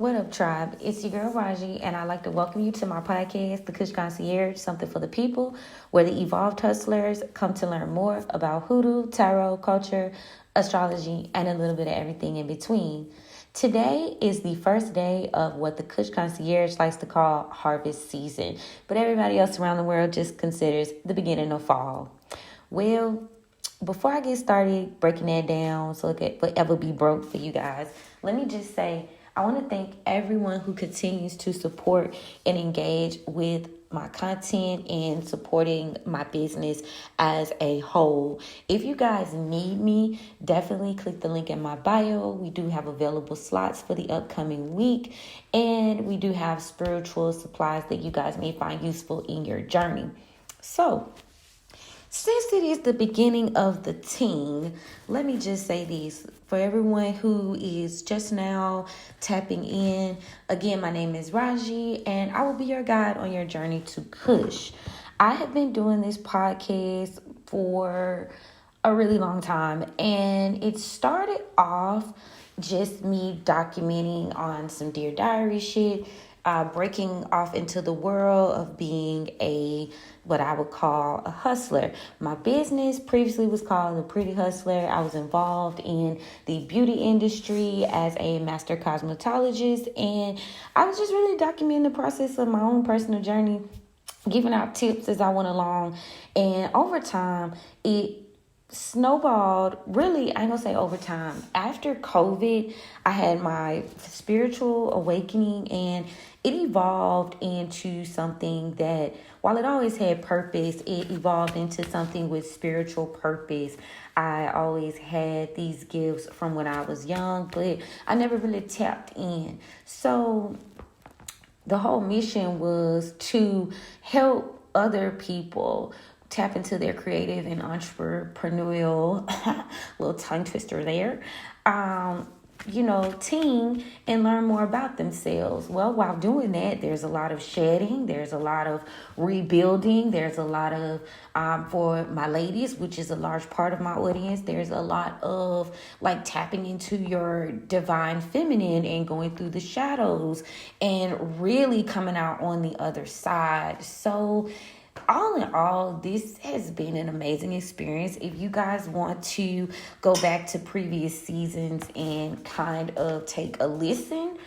What up, tribe? It's your girl Raji, and I'd like to welcome you to my podcast, The Kush Concierge, Something for the People, where the evolved hustlers come to learn more about hoodoo, tarot, culture, astrology, and a little bit of everything in between. Today is the first day of what the Kush Concierge likes to call harvest season, but everybody else around the world just considers the beginning of fall. Well, before I get started breaking that down so it could forever be broke for you guys, let me just say I want to thank everyone who continues to support and engage with my content and supporting my business as a whole. If you guys need me, definitely click the link in my bio. We do have available slots for the upcoming week, and we do have spiritual supplies that you guys may find useful in your journey. So, since it is the beginning of the teen, let me just say this. For everyone who is just now tapping in, again, my name is Raji, and I will be your guide on your journey to Kush. I have been doing this podcast for a really long time, and it started off just me documenting on some Dear Diary shit, breaking off into the world of being what I would call a hustler. My business previously was called The Pretty Hustler. I was involved in the beauty industry as a master cosmetologist, and I was just really documenting the process of my own personal journey, giving out tips as I went along. And over time, it snowballed. Really, I ain't gonna say over time. After COVID, I had my spiritual awakening, and it evolved into something that, while it always had purpose, it evolved into something with spiritual purpose. I always had these gifts from when I was young, but I never really tapped in. So the whole mission was to help other people tap into their creative and entrepreneurial little tongue twister there, teen and learn more about themselves. Well, while doing that, there's a lot of shedding, there's a lot of rebuilding, there's a lot of, for my ladies, which is a large part of my audience, there's a lot of like tapping into your divine feminine and going through the shadows and really coming out on the other side. So all in all, this has been an amazing experience. If you guys want to go back to previous seasons and kind of take a listen,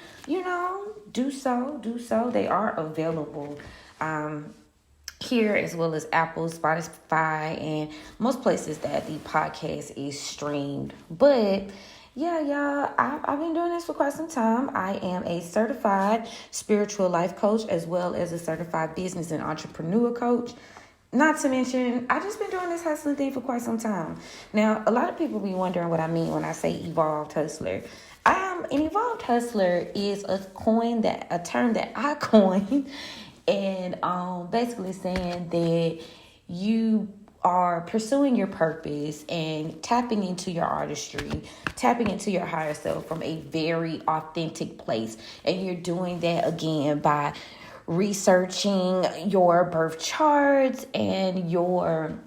do so. They are available here, as well as Apple, Spotify, and most places that the podcast is streamed. But yeah, y'all, I've been doing this for quite some time. I am a certified spiritual life coach, as well as a certified business and entrepreneur coach. Not to mention, I've just been doing this hustling thing for quite some time. Now, a lot of people be wondering what I mean when I say evolved hustler. An evolved hustler is a term that I coined, and basically saying that you are pursuing your purpose and tapping into your artistry, tapping into your higher self from a very authentic place. And you're doing that again by researching your birth charts and your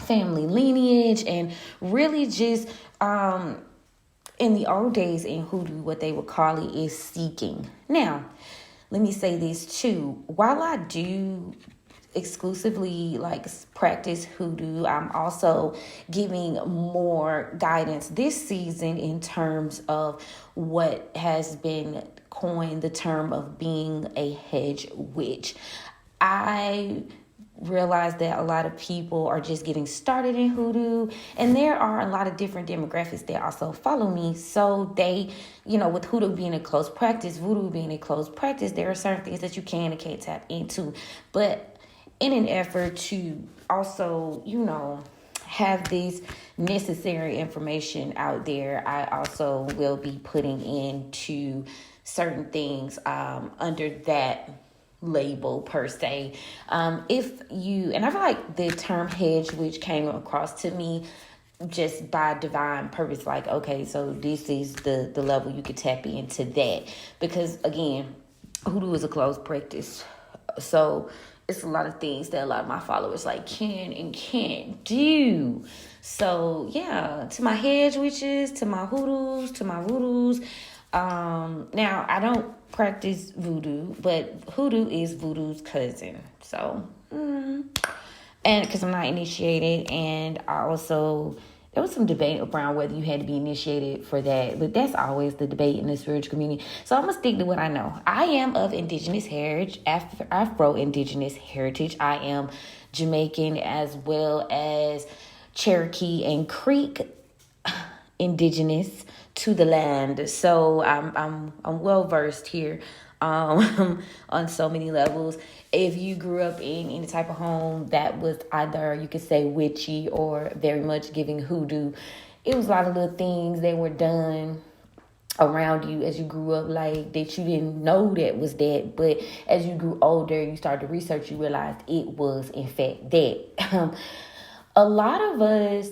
family lineage, and really just in the old days in hoodoo, what they would call it is seeking. Now, let me say this too. While I do exclusively practice hoodoo, I'm also giving more guidance this season in terms of what has been coined the term of being a hedge witch. I realize that a lot of people are just getting started in hoodoo, and there are a lot of different demographics that also follow me. So they, with hoodoo being a closed practice, voodoo being a closed practice, there are certain things that you can and can't tap into. But in an effort to also, have this necessary information out there, I also will be putting into certain things under that label per se. And I feel like the term hedge, which came across to me just by divine purpose, like, okay, so this is the level you could tap into that. Because again, hoodoo is a closed practice. So it's a lot of things that a lot of my followers can and can't do. So yeah, to my hedge witches, to my hoodoos, to my voodoos, Now I don't practice voodoo, but hoodoo is voodoo's cousin. So, and because I'm not initiated, and I also there was some debate around whether you had to be initiated for that, but that's always the debate in the spiritual community. So I'm gonna stick to what I know. I am of indigenous heritage, Afro-indigenous heritage. I am Jamaican as well as Cherokee and Creek indigenous to the land. So I'm well versed here on so many levels. If you grew up in any type of home that was either, you could say, witchy or very much giving hoodoo, it was a lot of little things that were done around you as you grew up, like that you didn't know that was that, but as you grew older, you started to research, you realized it was in fact that. A lot of us,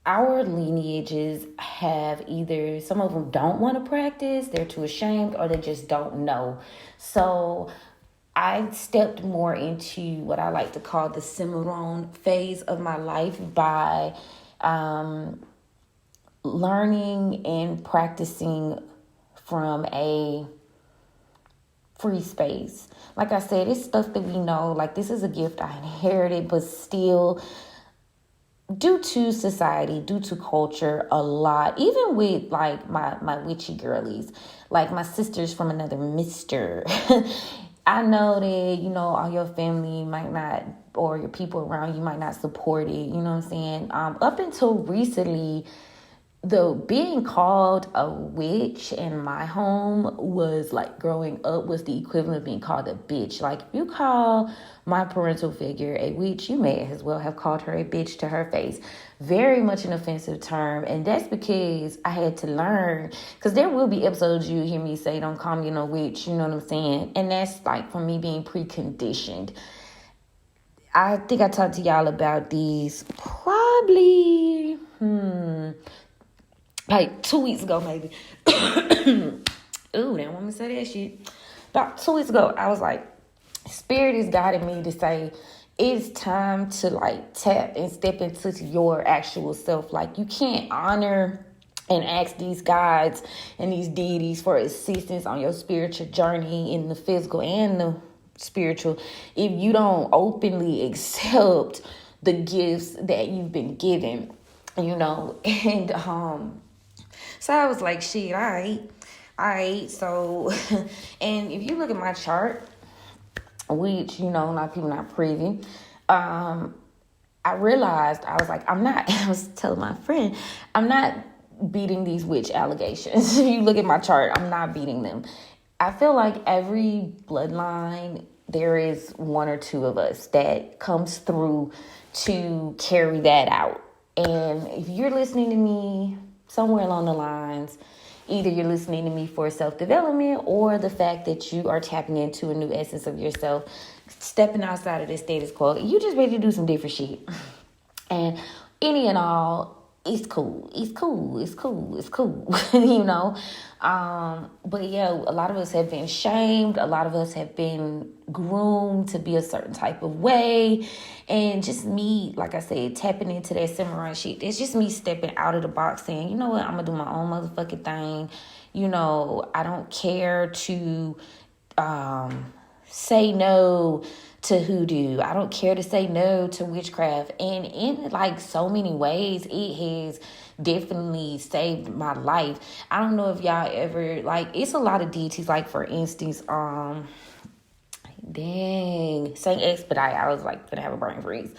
our lineages have either, some of them don't want to practice, they're too ashamed, or they just don't know. So I stepped more into what I like to call the Cimarron phase of my life by learning and practicing from a free space. Like I said, it's stuff that we know, like this is a gift I inherited, but still due to society, due to culture, a lot, even with like my witchy girlies, like my sisters from another mister. I know that, you know, all your family might not, or your people around you might not support it, you know what I'm saying? Up until recently, the being called a witch in my home was like, growing up, was the equivalent of being called a bitch. Like if you call my parental figure a witch, you may as well have called her a bitch to her face. Very much an offensive term. And that's because I had to learn, because there will be episodes you hear me say, don't call me no witch, you know what I'm saying? And that's like from me being preconditioned. I think I talked to y'all about these probably like 2 weeks ago, maybe. Ooh, they want me to say that shit. About 2 weeks ago, I was like, Spirit is guiding me to say, it's time to like tap and step into your actual self. Like you can't honor and ask these guides and these deities for assistance on your spiritual journey in the physical and the spiritual if you don't openly accept the gifts that you've been given, you know. And so I was like, shit, all right. So, and if you look at my chart, which, you know, a lot of people not privy, I realized, I was like, I was telling my friend, I'm not beating these witch allegations. If you look at my chart, I'm not beating them. I feel like every bloodline, there is one or two of us that comes through to carry that out. And if you're listening to me somewhere along the lines, either you're listening to me for self-development or the fact that you are tapping into a new essence of yourself, stepping outside of the status quo, you just ready to do some different shit. And any and all, it's cool, you know. But yeah, a lot of us have been shamed. A lot of us have been groomed to be a certain type of way. And just me, like I said, tapping into that Cimarron shit. It's just me stepping out of the box saying, you know what, I'm going to do my own motherfucking thing. You know, I don't care to say no to hoodoo. I don't care to say no to witchcraft. And in like so many ways, it has definitely saved my life. I don't know if y'all ever, like, it's a lot of deities. Like for instance, Saint Expedite, I was like gonna have a brain freeze.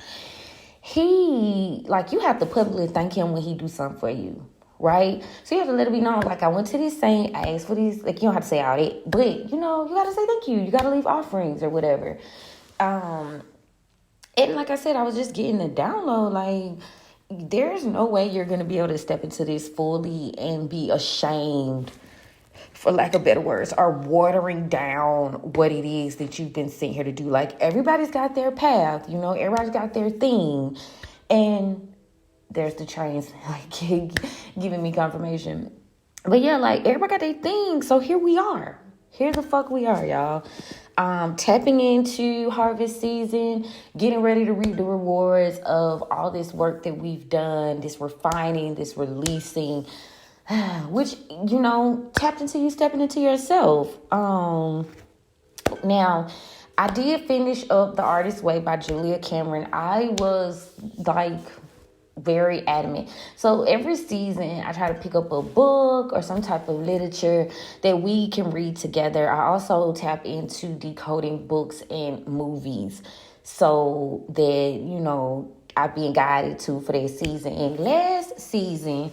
He, like, you have to publicly thank him when he do something for you, right? So you have to let it be known, like, I went to this saint, I asked for these, like, you don't have to say all that, but, you know, you gotta say thank you, you gotta leave offerings or whatever. And like I said, I was just getting the download, like, there's no way you're gonna be able to step into this fully and be ashamed, for lack of better words, or watering down what it is that you've been sent here to do. Like, everybody's got their path, you know, everybody's got their thing. And there's the trains, like, giving me confirmation. But yeah, like, everybody got their thing. So here we are. Here the fuck we are, y'all. Tapping into harvest season, getting ready to reap the rewards of all this work that we've done, this refining, this releasing. which, tapped into you stepping into yourself. Now, I did finish up The Artist's Way by Julia Cameron. I was like very adamant. So every season I try to pick up a book or some type of literature that we can read together. I also tap into decoding books and movies so that, I've been guided to for that season. And last season,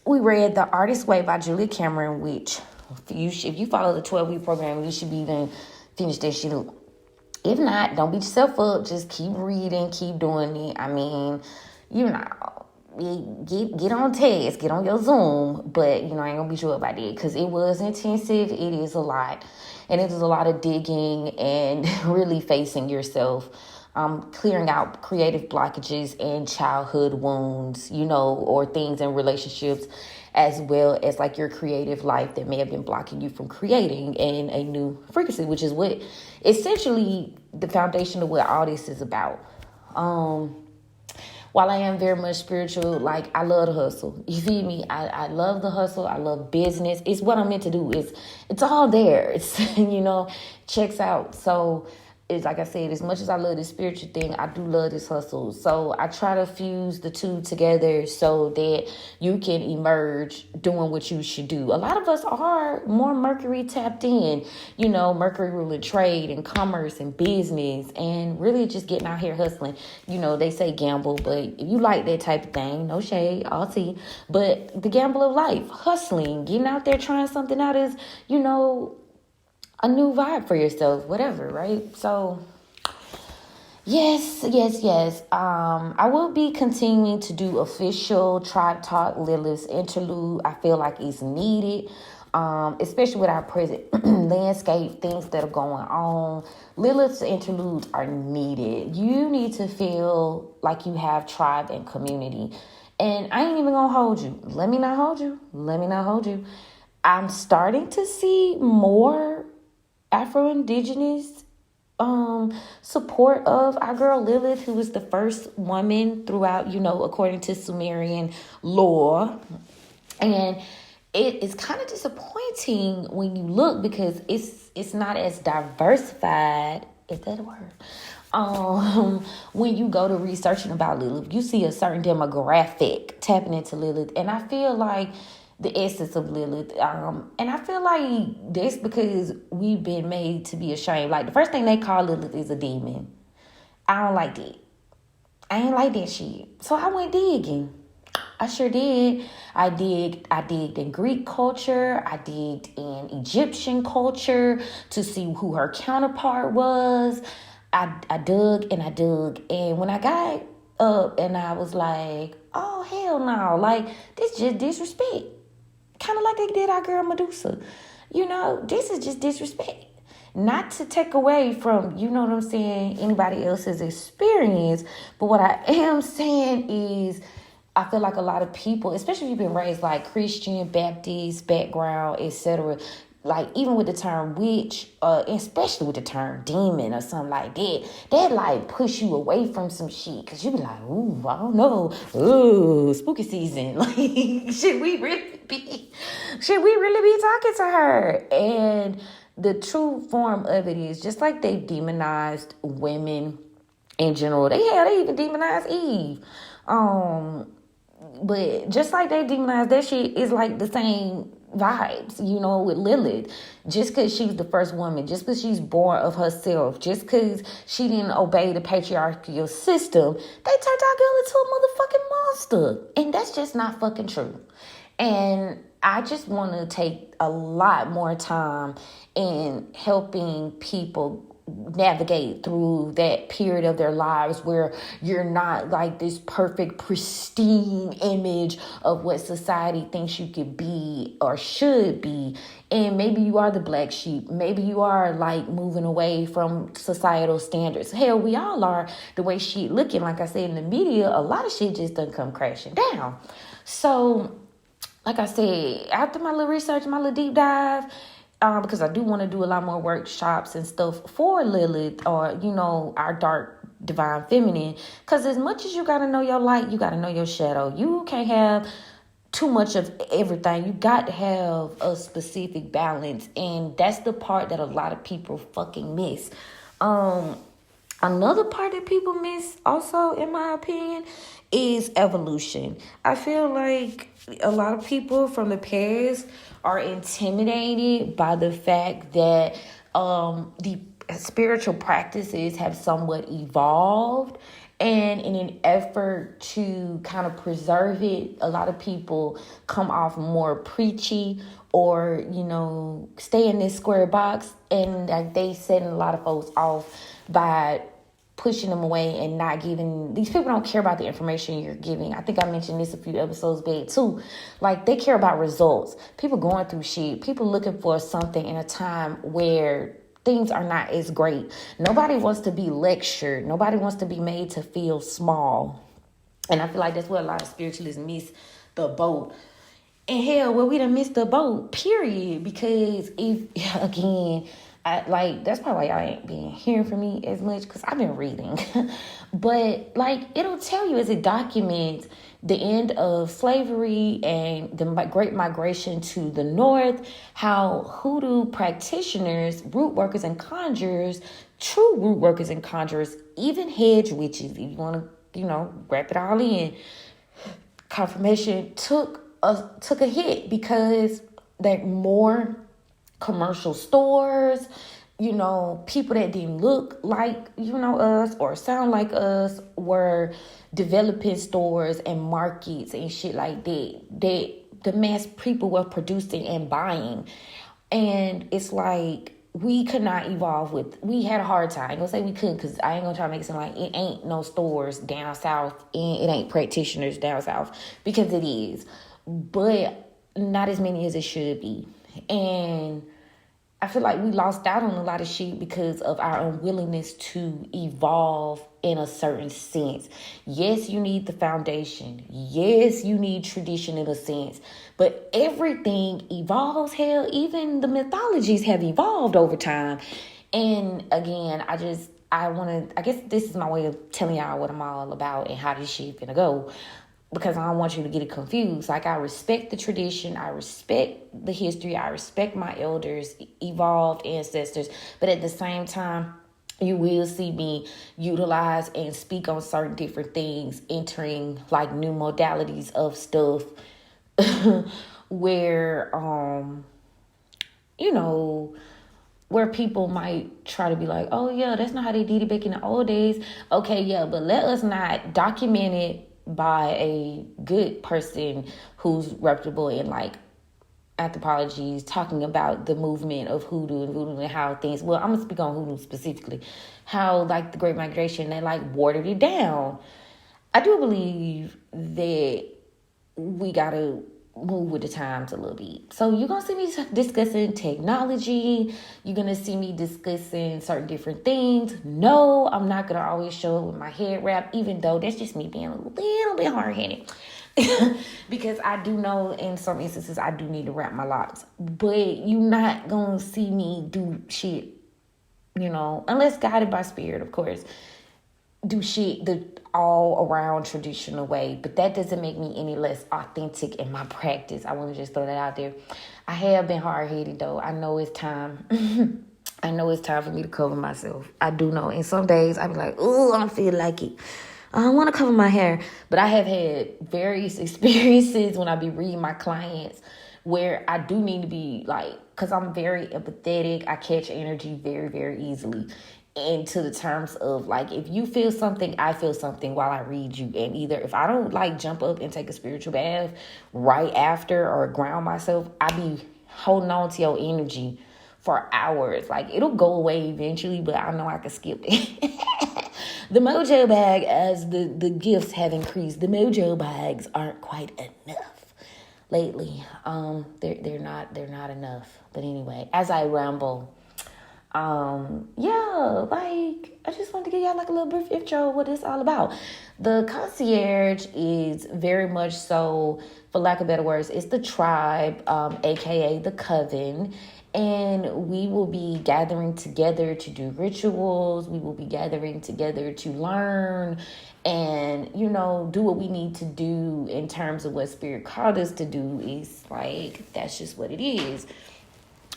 we read The Artist's Way by Julia Cameron, which if you follow the 12-week program, you should be even finish that shit up. If not, don't beat yourself up. Just keep reading, keep doing it. I mean, get on task, get on your Zoom, but I ain't gonna be sure about it because it was intensive. It is a lot, and it is a lot of digging and really facing yourself, clearing out creative blockages and childhood wounds, or things in relationships, as well as like your creative life that may have been blocking you from creating in a new frequency, which is what essentially the foundation of what all this is about. While I am very much spiritual, like I love the hustle. You feel me? I love the hustle. I love business. It's what I'm meant to do. It's all there. It's, checks out. So it's like I said, as much as I love this spiritual thing, I do love this hustle. So I try to fuse the two together so that you can emerge doing what you should do. A lot of us are more Mercury tapped in, Mercury ruling trade and commerce and business and really just getting out here hustling. They say gamble, but if you like that type of thing, no shade, I'll see. But the gamble of life, hustling, getting out there, trying something out is, a new vibe for yourself, whatever, right? So, yes. I will be continuing to do official Tribe Talk Lilith's interlude. I feel like it's needed, especially with our present landscape, things that are going on. Lilith's interludes are needed. You need to feel like you have tribe and community. And I ain't even gonna hold you. Let me not hold you. I'm starting to see more Afro-Indigenous support of our girl Lilith, who was the first woman throughout, according to Sumerian lore. And it is kind of disappointing when you look because it's not as diversified. Is that a word? When you go to researching about Lilith, you see a certain demographic tapping into Lilith. And I feel like the essence of Lilith. And I feel like that's because we've been made to be ashamed. Like the first thing they call Lilith is a demon. I don't like that. I ain't like that shit. So I went digging. I sure did. I digged in Greek culture. I digged in Egyptian culture to see who her counterpart was. I dug. And when I got up and I was like, oh, hell no. Like, this just disrespect. Kind of like they did our girl Medusa. This is just disrespect. Not to take away from, anybody else's experience. But what I am saying is, I feel like a lot of people, especially if you've been raised like Christian, Baptist background, etc., like even with the term witch, especially with the term demon or something like that like push you away from some shit. Cause you be like, ooh, I don't know. Ooh, spooky season. Like, should we really be talking to her? And the true form of it is just like they demonized women in general. They even demonized Eve. But just like they demonized that shit is like the same vibes, with Lilith. Just because she's the first woman, just because she's born of herself, just because she didn't obey the patriarchal system, they turned our girl into a motherfucking monster. And that's just not fucking true. And I just want to take a lot more time in helping people navigate through that period of their lives where you're not like this perfect, pristine image of what society thinks you could be or should be. And maybe you are the black sheep. Maybe you are like moving away from societal standards. Hell, we all are the way shit looking. Like I said, in the media, a lot of shit just doesn't come crashing down. So, like I said, after my little research, my little deep dive, because I do want to do a lot more workshops and stuff for Lilith or, our dark divine feminine. Because as much as you got to know your light, you got to know your shadow. You can't have too much of everything. You got to have a specific balance, and that's the part that a lot of people fucking miss. Another part that people miss, also, in my opinion, is evolution. I feel like a lot of people from the past are intimidated by the fact that the spiritual practices have somewhat evolved. And in an effort to kind of preserve it, a lot of people come off more preachy or, stay in this square box. And like they setting a lot of folks off by pushing them away and not giving. These people don't care about the information you're giving. I think I mentioned this a few episodes back too. Like, they care about results. People going through shit. People looking for something in a time where things are not as great. Nobody wants to be lectured. Nobody wants to be made to feel small. And I feel like that's where a lot of spiritualists miss the boat. And hell, well, we done missed the boat, period. Because again, that's probably why y'all ain't been hearing from me as much, because I've been reading. But it'll tell you as it documents the end of slavery and the Great Migration to the North, how hoodoo practitioners, root workers and conjurers, true root workers and conjurers, even hedge witches, if you want to, wrap it all in, confirmation took a hit because there more commercial stores, people that didn't look like, us or sound like us were developing stores and markets and shit like that the mass people were producing and buying. And it's like, we could not evolve we had a hard time. I ain't gonna say we couldn't, because I ain't gonna try to make it sound like it ain't no stores down south and it ain't practitioners down south, because it is, but not as many as it should be. And I feel like we lost out on a lot of shit because of our unwillingness to evolve in a certain sense. Yes, you need the foundation. Yes, you need tradition in a sense. But everything evolves. Hell, even the mythologies have evolved over time. And again, I guess this is my way of telling y'all what I'm all about and how this shit finna go, because I don't want you to get it confused. Like, I respect the tradition, I respect the history, I respect my elders, evolved ancestors, but at the same time, you will see me utilize and speak on certain different things, entering like new modalities of stuff where, where people might try to be like, oh yeah, that's not how they did it back in the old days. Okay, yeah, but let us not document it by a good person who's reputable in anthropology, talking about the movement of hoodoo and how things, well, I'm gonna speak on hoodoo specifically, how the Great Migration, they watered it down. I do believe that we gotta move with the times a little bit. So you're gonna see me discussing technology, you're gonna see me discussing certain different things. No, I'm not gonna always show up with my head wrap, even though that's just me being a little bit hard-headed. Because I do know in some instances I do need to wrap my locks, but you're not gonna see me do shit, unless guided by spirit, of course, do shit the all around traditional way. But that doesn't make me any less authentic in my practice. I want to just throw that out there. I have been hard-headed though. I know it's time. I know it's time for me to cover myself. I do know. And some days I be like, oh, I don't feel like it. I don't want to cover my hair. But I have had various experiences when I be reading my clients where I do need to be because I'm very empathetic. I catch energy very, very easily. And to the terms of if you feel something, I feel something while I read you. And either if I don't jump up and take a spiritual bath right after or ground myself, I be holding on to your energy for hours. It'll go away eventually, but I know I can skip it. The mojo bag, as the gifts have increased, the mojo bags aren't quite enough lately. They're not enough. But anyway, as I ramble, I just wanted to give y'all a little brief intro of what it's all about. The concierge is very much so, for lack of better words, it's the tribe, aka the coven. And we will be gathering together to do rituals. We will be gathering together to learn and, you know, do what we need to do in terms of what Spirit called us to do. Is like, that's just what it is.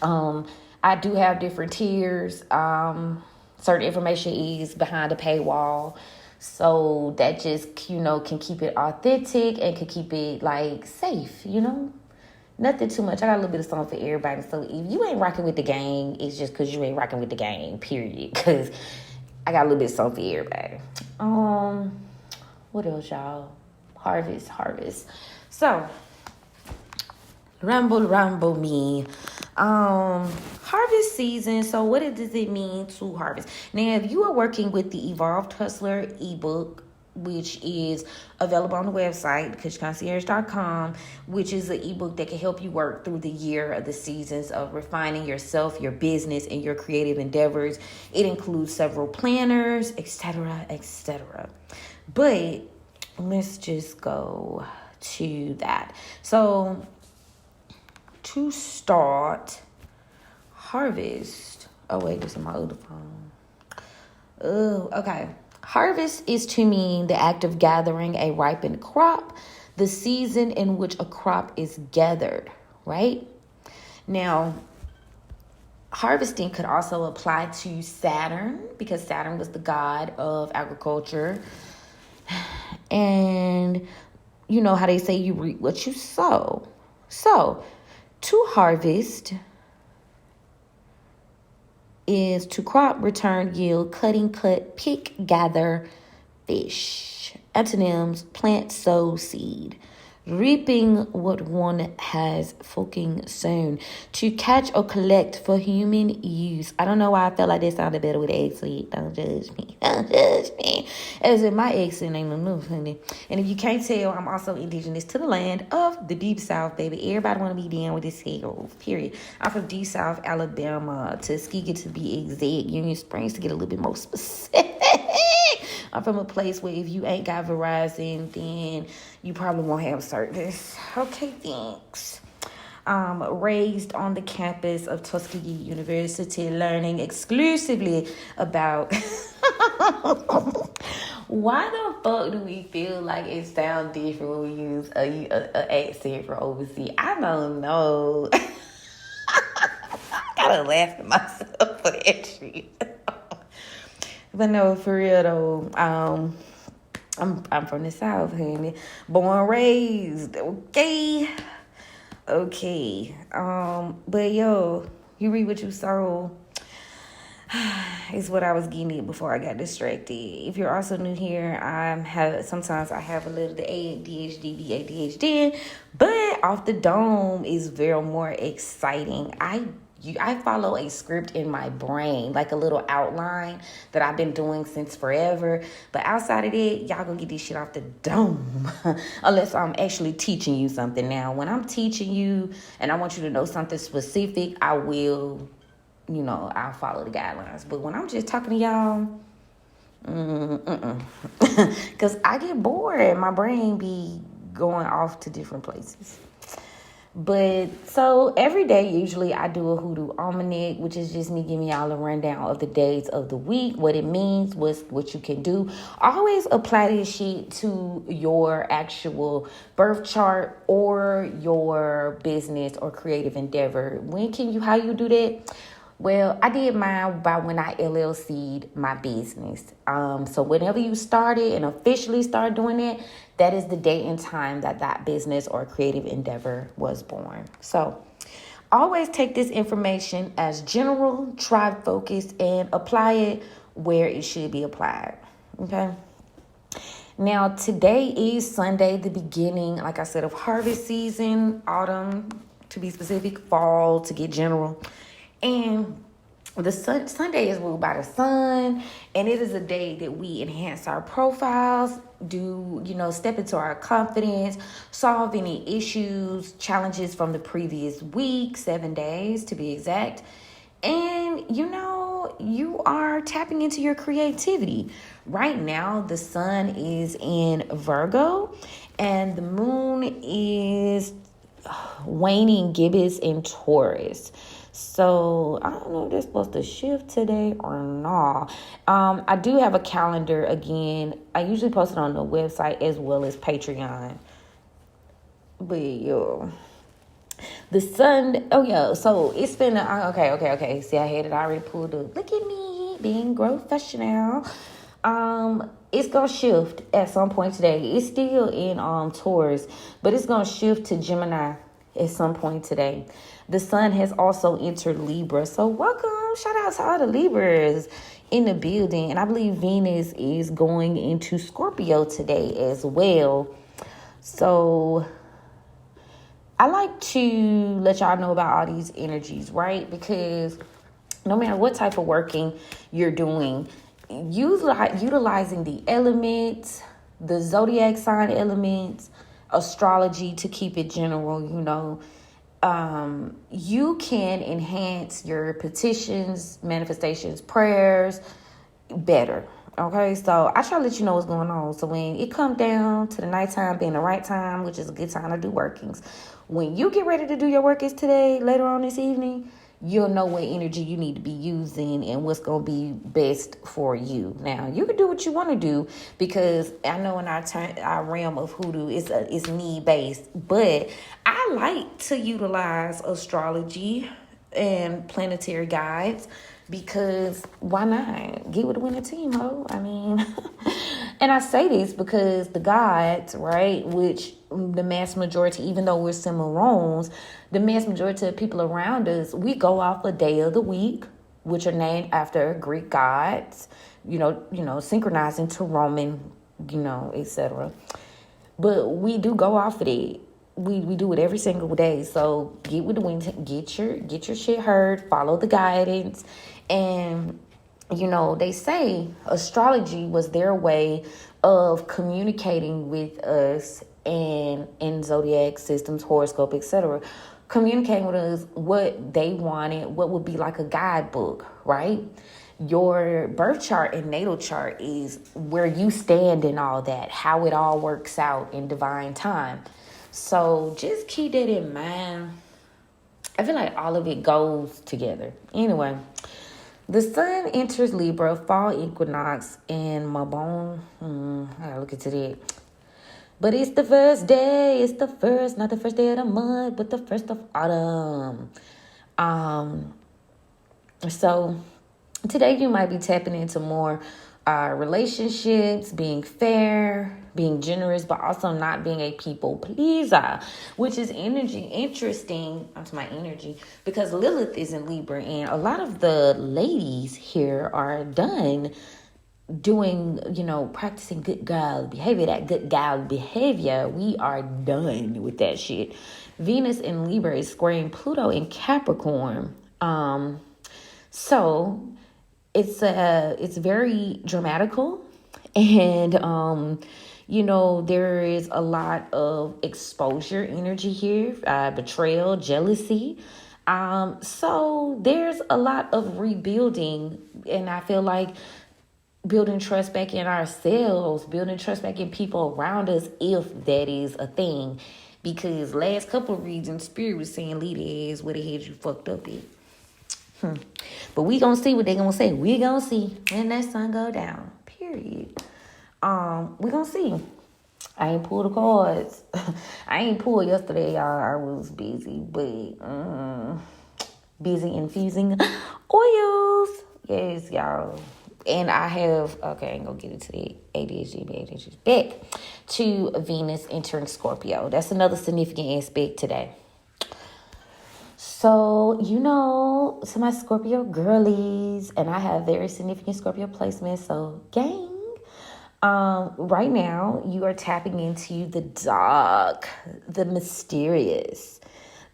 I do have different tiers. Certain information is behind a paywall. So that just, you know, can keep it authentic and can keep it like safe, you know? Nothing too much. I got a little bit of something for everybody. So if you ain't rocking with the gang, it's just because you ain't rocking with the gang, period. Because I got a little bit of something for everybody. What else, y'all? Harvest. So, ramble me. Harvest season. So what does it mean to harvest? Now, if you are working with the Evolved Hustler ebook, which is available on the website, kushconcierge.com, which is an ebook that can help you work through the year of the seasons of refining yourself, your business, and your creative endeavors. It includes several planners, etc., etc. But let's just go to that. So to start, harvest. Oh wait, this is my other phone. Oh, okay. Harvest is to mean the act of gathering a ripened crop, the season in which a crop is gathered, right? Now, harvesting could also apply to Saturn, because Saturn was the god of agriculture. And you know how they say you reap what you sow. So, to harvest is to crop, return, yield, cutting, cut, pick, gather, fish. Antonyms: plant, sow, seed. Reaping what one has fucking sown. To catch or collect for human use. I don't know why I felt like that sounded better with the accent. Don't judge me. Don't judge me. As if my accent ain't enough, honey. And if you can't tell, I'm also indigenous to the land of the Deep South, baby. Everybody want to be down with this hell, period. I'm from Deep South, Alabama, Tuskegee to be exact, Union Springs to get a little bit more specific. I'm from a place where if you ain't got Verizon, then you probably won't have service. Okay, thanks. Raised on the campus of Tuskegee University, learning exclusively about... Why the fuck do we feel like it sounds different when we use a accent from overseas? I don't know. I gotta laugh at myself for that shit. But no, for real though, I'm from the South, honey. Born, raised, okay. But yo, you read what you sow. Is what I was getting at before I got distracted. If you're also new here, sometimes I have a little the ADHD, but off the dome is very more exciting. I follow a script in my brain, like a little outline that I've been doing since forever. But outside of that, y'all gonna get this shit off the dome. Unless I'm actually teaching you something. Now, when I'm teaching you and I want you to know something specific, I will, I'll follow the guidelines. But when I'm just talking to y'all, because I get bored and my brain be going off to different places. But so every day, usually I do a hoodoo almanac, which is just me giving y'all a rundown of the days of the week, what it means, what you can do. Always apply this shit to your actual birth chart or your business or creative endeavor. How you do that? Well, I did mine by when I LLC'd my business. So whenever you started and officially start doing it, that is the date and time that business or creative endeavor was born. So always take this information as general, try focus, and apply it where it should be applied. Okay? Now, today is Sunday, the beginning, like I said, of harvest season, autumn, to be specific, fall, to get general. And Sunday is ruled by the sun, and it is a day that we enhance our profiles, step into our confidence, solve any issues, challenges from the previous week, 7 days to be exact. And, you are tapping into your creativity. Right now, the sun is in Virgo, and the moon is waning gibbous in Taurus. So I don't know if they're supposed to shift today or not. I do have a calendar again. I usually post it on the website as well as Patreon. But yo, the sun. Oh yeah. So it's been okay. See, I had it already pulled up. Look at me being professional. It's gonna shift at some point today. It's still in Taurus, but it's gonna shift to Gemini at some point today. The sun has also entered Libra. So welcome. Shout out to all the Libras in the building. And I believe Venus is going into Scorpio today as well. So I like to let y'all know about all these energies, right? Because no matter what type of working you're doing, utilizing the elements, the zodiac sign elements, astrology to keep it general, you can enhance your petitions, manifestations, prayers better. Okay, so I try to let you know what's going on. So when it comes down to the nighttime being the right time, which is a good time to do workings, when you get ready to do your workings today, later on this evening, you'll know what energy you need to be using and what's going to be best for you. Now, you can do what you want to do, because I know in our realm of hoodoo, it's need-based. But I like to utilize astrology and planetary guides, because why not? Get with the winning team, ho. I mean, and I say this because the gods, right, which the mass majority, even though we're Cimarrones, the mass majority of people around us, we go off a day of the week, which are named after Greek gods, synchronizing to Roman, etc. But we do go off of it. We do it every single day. So get with the wind, get your shit heard, follow the guidance. And they say astrology was their way of communicating with us, and in zodiac systems, horoscope, etc., communicating with us what they wanted, what would be like a guidebook, right? Your birth chart and natal chart is where you stand in all that, how it all works out in divine time. So just keep that in mind. I feel like all of it goes together. Anyway, the sun enters Libra, fall equinox, and my bone. I gotta look into that. But it's the first day. It's not the first day of the month, but the first of autumn. So today you might be tapping into more relationships, being fair, being generous, but also not being a people pleaser, which is interesting to my energy, because Lilith is in Libra, and a lot of the ladies here are done doing, practicing good girl behavior, that good girl behavior. We are done with that shit. Venus in Libra is squaring Pluto in Capricorn. So it's very dramatical, and there is a lot of exposure energy here, betrayal, jealousy. So there's a lot of rebuilding, and I feel like building trust back in ourselves, building trust back in people around us, if that is a thing. Because last couple of readings, Spirit was saying, lead the ass where the head you fucked up at. But we gonna see what they gonna say. We gonna see when that sun go down. Period. We gonna see. I ain't pulled the cards. I ain't pulled yesterday, y'all. I was busy, but busy infusing oils. Yes, y'all. And I have, I ain't gonna get into the ADHD, back to Venus entering Scorpio. That's another significant aspect today. So, to my Scorpio girlies, and I have very significant Scorpio placements, so gang. Right now, you are tapping into the dark, the mysterious,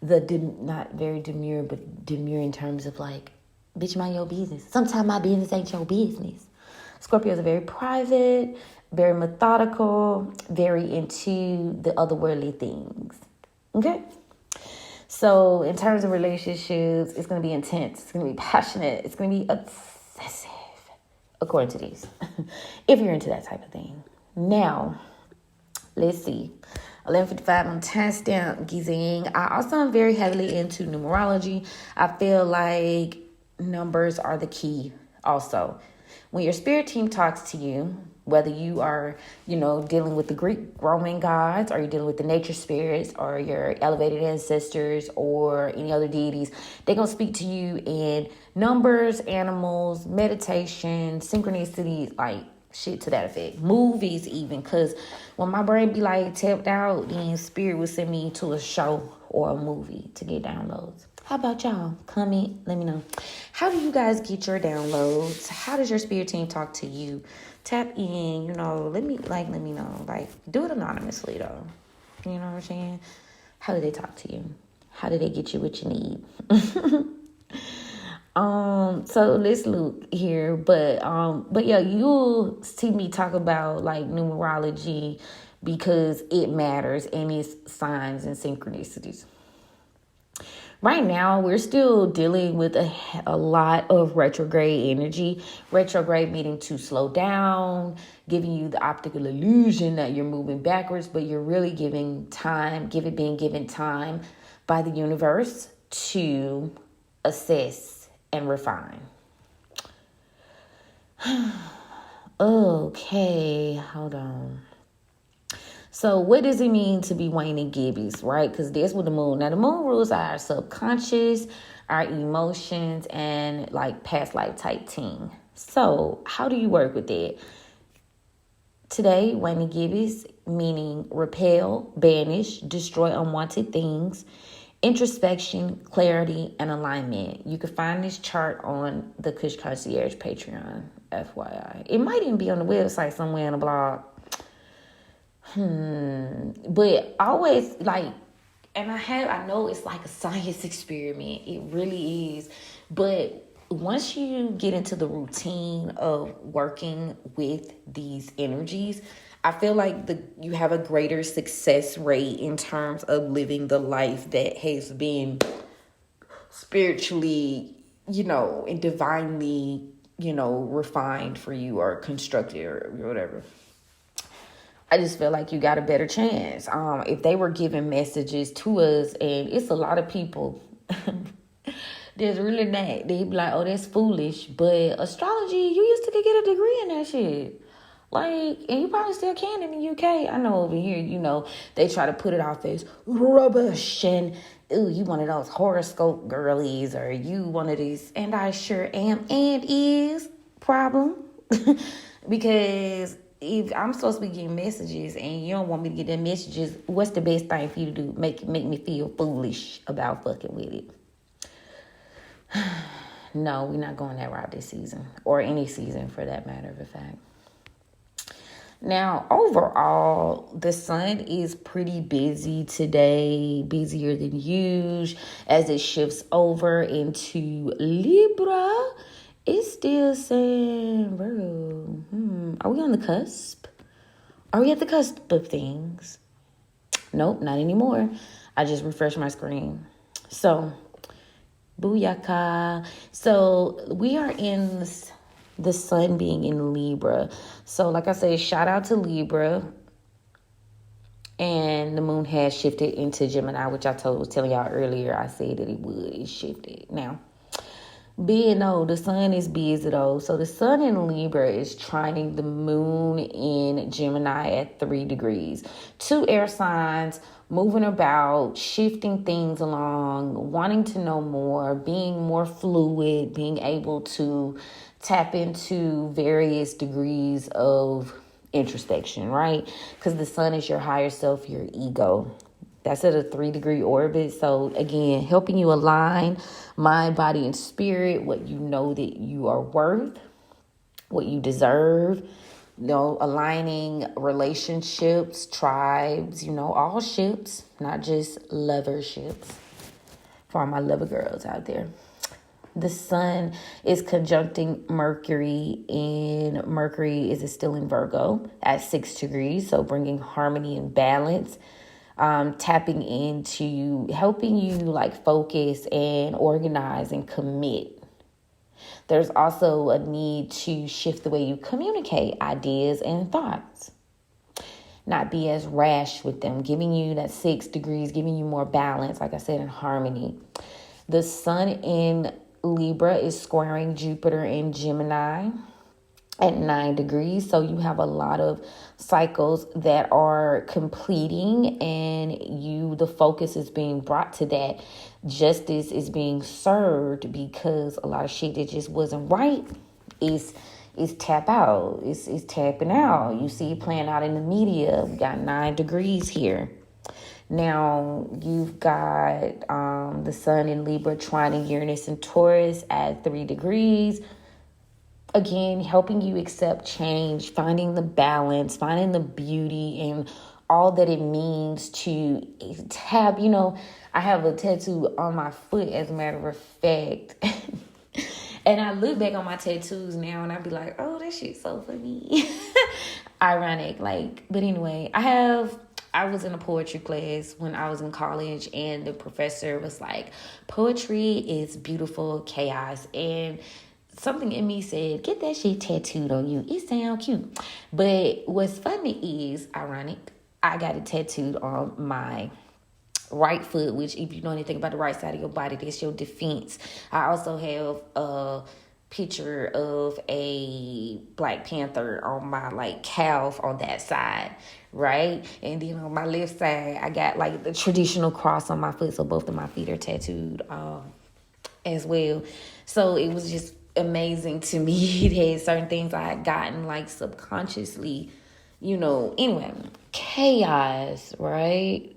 not very demure, but demure in terms of like, bitch, mind your business. Sometimes my business ain't your business. Scorpios are very private, very methodical, very into the otherworldly things. Okay? So in terms of relationships, it's going to be intense. It's going to be passionate. It's going to be obsessive, according to these, if you're into that type of thing. Now, let's see. 11:55 on timestamp, Gizing. I also am very heavily into numerology. I feel like numbers are the key also. When your spirit team talks to you, whether you are, dealing with the Greek Roman gods, or you're dealing with the nature spirits, or your elevated ancestors, or any other deities, they're going to speak to you in numbers, animals, meditation, synchronicity, like shit to that effect. Movies even, because when my brain be like tapped out, then spirit will send me to a show or a movie to get downloads. How about y'all? Comment, let me know. How do you guys get your downloads? How does your spirit team talk to you? Tap in, let me know. Like, do it anonymously though. You know what I'm saying? How do they talk to you? How do they get you what you need? So let's look here, but yeah, you'll see me talk about like numerology because it matters and it's signs and synchronicities. Right now, we're still dealing with a lot of retrograde energy. Retrograde meaning to slow down, giving you the optical illusion that you're moving backwards, but you're really being given time by the universe to assess and refine. Okay, hold on. So what does it mean to be waning Gibbies, right? Because that's what the moon. Now, the moon rules our subconscious, our emotions, and like past life type thing. So how do you work with that? Today, waning Gibbies, meaning repel, banish, destroy unwanted things, introspection, clarity, and alignment. You can find this chart on the Kush Concierge Patreon, FYI. It might even be on the website somewhere on the blog. But always and I know it's like a science experiment. It really is. But once you get into the routine of working with these energies, I feel like you have a greater success rate in terms of living the life that has been spiritually, and divinely, refined for you or constructed or whatever. I just feel like you got a better chance. If they were giving messages to us, and it's a lot of people, there's really not. They'd be like, oh, that's foolish. But astrology, you used to get a degree in that shit. And you probably still can in the UK. I know over here, they try to put it off as rubbish and, ooh, you one of those horoscope girlies, or you one of these, and I sure am, and is, problem. Because if I'm supposed to be getting messages and you don't want me to get them messages, what's the best thing for you to do? Make me feel foolish about fucking with it. No, we're not going that route this season, or any season for that matter of fact. Now, overall, the sun is pretty busy today, busier than usual, as it shifts over into Libra. It's still saying, Virgo, are we on the cusp? Are we at the cusp of things? Nope, not anymore. I just refreshed my screen. So, booyaka. So, we are in the sun being in Libra. So, like I said, shout out to Libra. And the moon has shifted into Gemini, which I was telling y'all earlier. I said that it would. It shifted. Now, the sun is busy though. So the sun in Libra is trining the moon in Gemini at 3 degrees. 2 air signs, moving about, shifting things along, wanting to know more, being more fluid, being able to tap into various degrees of introspection, right? Because the sun is your higher self, your ego. That's at a 3-degree orbit. So again, helping you align mind, body, and spirit, what you know that you are worth, what you deserve, aligning relationships, tribes, all ships, not just lover ships. For all my lover girls out there. The sun is conjuncting Mercury, and Mercury is still in Virgo at 6 degrees. So bringing harmony and balance. Tapping into helping you focus and organize and commit. There's also a need to shift the way you communicate ideas and thoughts. not be as rash with them, giving you that 6 degrees, giving you more balance, like I said, in harmony. The sun in Libra is squaring Jupiter in Gemini at 9 degrees. So you have a lot of cycles that are completing, and the focus is being brought to that. Justice is being served because a lot of shit that just wasn't right is tap out. It's tapping out. You see it playing out in the media. We got 9 degrees here. Now, you've got the sun in Libra trining Uranus and Taurus at 3 degrees. Again, helping you accept change, finding the balance, finding the beauty in all that it means to have, I have a tattoo on my foot, as a matter of fact. And I look back on my tattoos now and I be like, oh, that shit's so funny. Ironic, but anyway, I was in a poetry class when I was in college, and the professor was like, poetry is beautiful chaos. And something in me said, get that shit tattooed on you. It sounds cute. But what's funny is, ironic, I got it tattooed on my right foot, which if you know anything about the right side of your body, that's your defense. I also have a picture of a Black Panther on my calf on that side, right? And then on my left side, I got the traditional cross on my foot, so both of my feet are tattooed as well. So it was just amazing to me that certain things I had gotten subconsciously, anyway, chaos, right?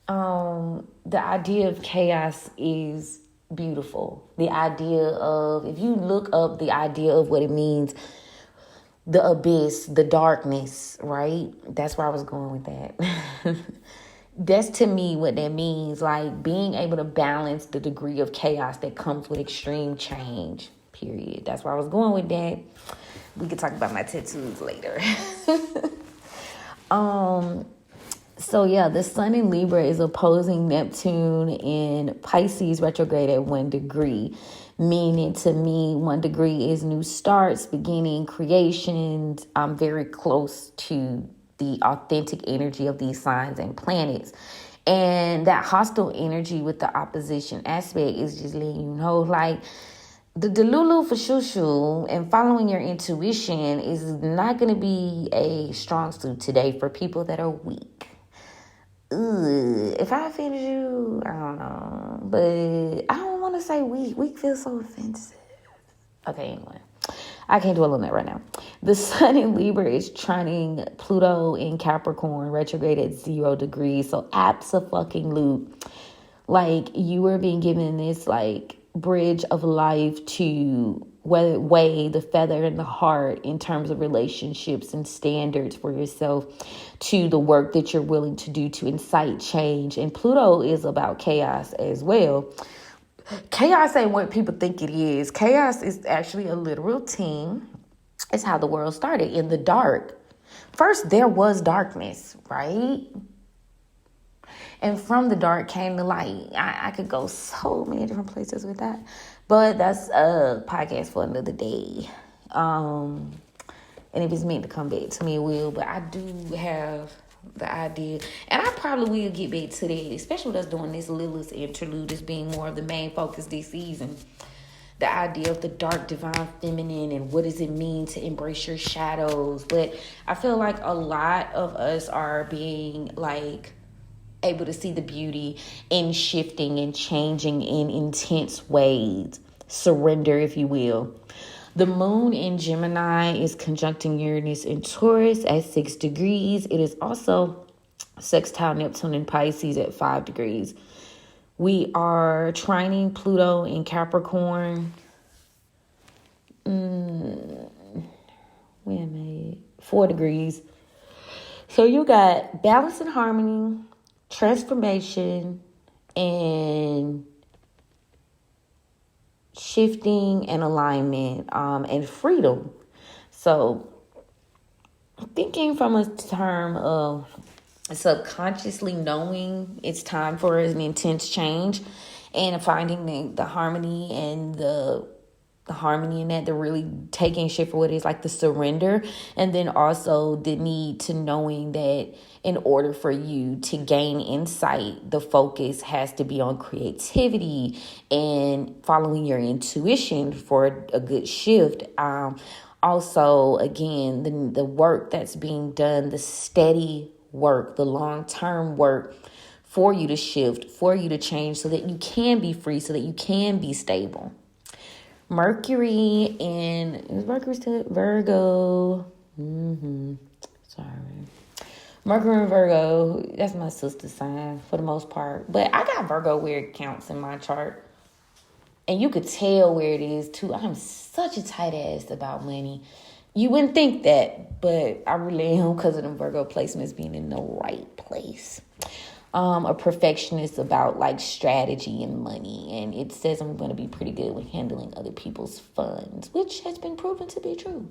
The idea of chaos is beautiful. The idea of, if you look up the idea of what it means, the abyss, the darkness, right? That's where I was going with that. That's to me what that means, being able to balance the degree of chaos that comes with extreme change, period. That's where I was going with that. We could talk about my tattoos later. So yeah, the sun in Libra is opposing Neptune in Pisces retrograde at 1 degree. Meaning to me, 1 degree is new starts, beginning, creations. I'm very close to the authentic energy of these signs and planets. And that hostile energy with the opposition aspect is just letting you know, the delulu for shushu and following your intuition is not going to be a strong suit today for people that are weak. If I offended you, I don't know. But I don't want to say weak. Weak feels so offensive. Okay, anyway. I can't dwell on that right now. The sun in Libra is trining Pluto in Capricorn, retrograde at 0 degrees. So abso-fucking-lute. You are being given this, bridge of life to weigh the feather in the heart in terms of relationships and standards for yourself, to the work that you're willing to do to incite change. And Pluto is about chaos as well. Chaos ain't what people think it is. Chaos is actually a literal thing. It's how the world started, in the dark. First, there was darkness, right? And from the dark came the light. I could go so many different places with that. But that's a podcast for another day. And if it's meant to come back to me, it will. But I do have the idea. And I probably will get back to that, especially with us doing this Lilith interlude as being more of the main focus this season. The idea of the dark divine feminine and what does it mean to embrace your shadows. But I feel like a lot of us are being able to see the beauty in shifting and changing in intense ways. Surrender, if you will. The moon in Gemini is conjuncting Uranus in Taurus at 6 degrees. It is also sextile Neptune in Pisces at 5 degrees. We are trining Pluto in Capricorn. Where am I? 4 degrees. So you got balance and harmony, transformation, and shifting and alignment, and freedom. So thinking from a term of subconsciously knowing it's time for an intense change and finding the harmony and the the harmony in that, the really taking shit for what it is, like the surrender. And then also the need to knowing that in order for you to gain insight, the focus has to be on creativity and following your intuition for a good shift. Also, again, the work that's being done, the steady work, the long-term work for you to shift, for you to change so that you can be free, so that you can be stable. Mercury is Mercury still Virgo? Sorry. Mercury and Virgo, that's my sister's sign for the most part. But I got Virgo where it counts in my chart. And you could tell where it is too. I'm such a tight ass about money. You wouldn't think that, but I really am because of them Virgo placements being in the right place. A perfectionist about like strategy and money, and it says I'm going to be pretty good with handling other people's funds, which has been proven to be true.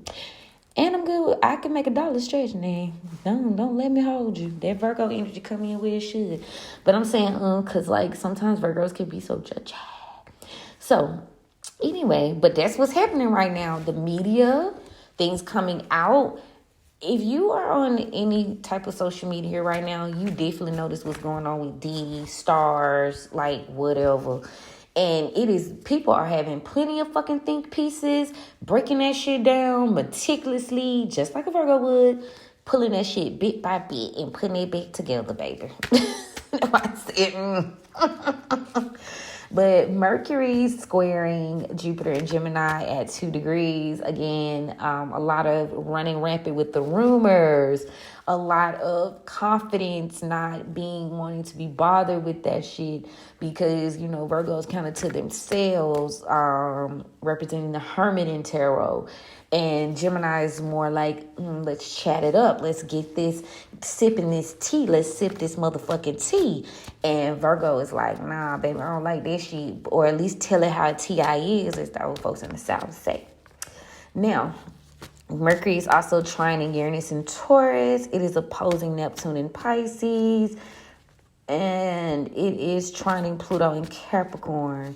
And I'm good I can make $1 stretch now. Don't let me hold you. That Virgo energy come in where it should. But I'm saying because like sometimes Virgos can be so judgy. So anyway, but that's what's happening right now. The media, things coming out. If you are on any type of social media right now, you definitely notice what's going on with D, stars, like whatever. And people are having plenty of fucking think pieces, breaking that shit down meticulously, just like a Virgo would, pulling that shit bit by bit and putting it back together, baby. But Mercury squaring Jupiter and Gemini at 2 degrees. Again, a lot of running rampant with the rumors, a lot of confidence not wanting to be bothered with that shit because, Virgo's kind of to themselves, representing the Hermit in tarot. And Gemini is more like, let's chat it up. Let's get this, sipping this tea. Let's sip this motherfucking tea. And Virgo is like, nah, baby, I don't like this shit. Or at least tell it how T.I. is, as the old folks in the South say. Now, Mercury is also trining Uranus in Taurus. It is opposing Neptune in Pisces. And it is trining Pluto in Capricorn.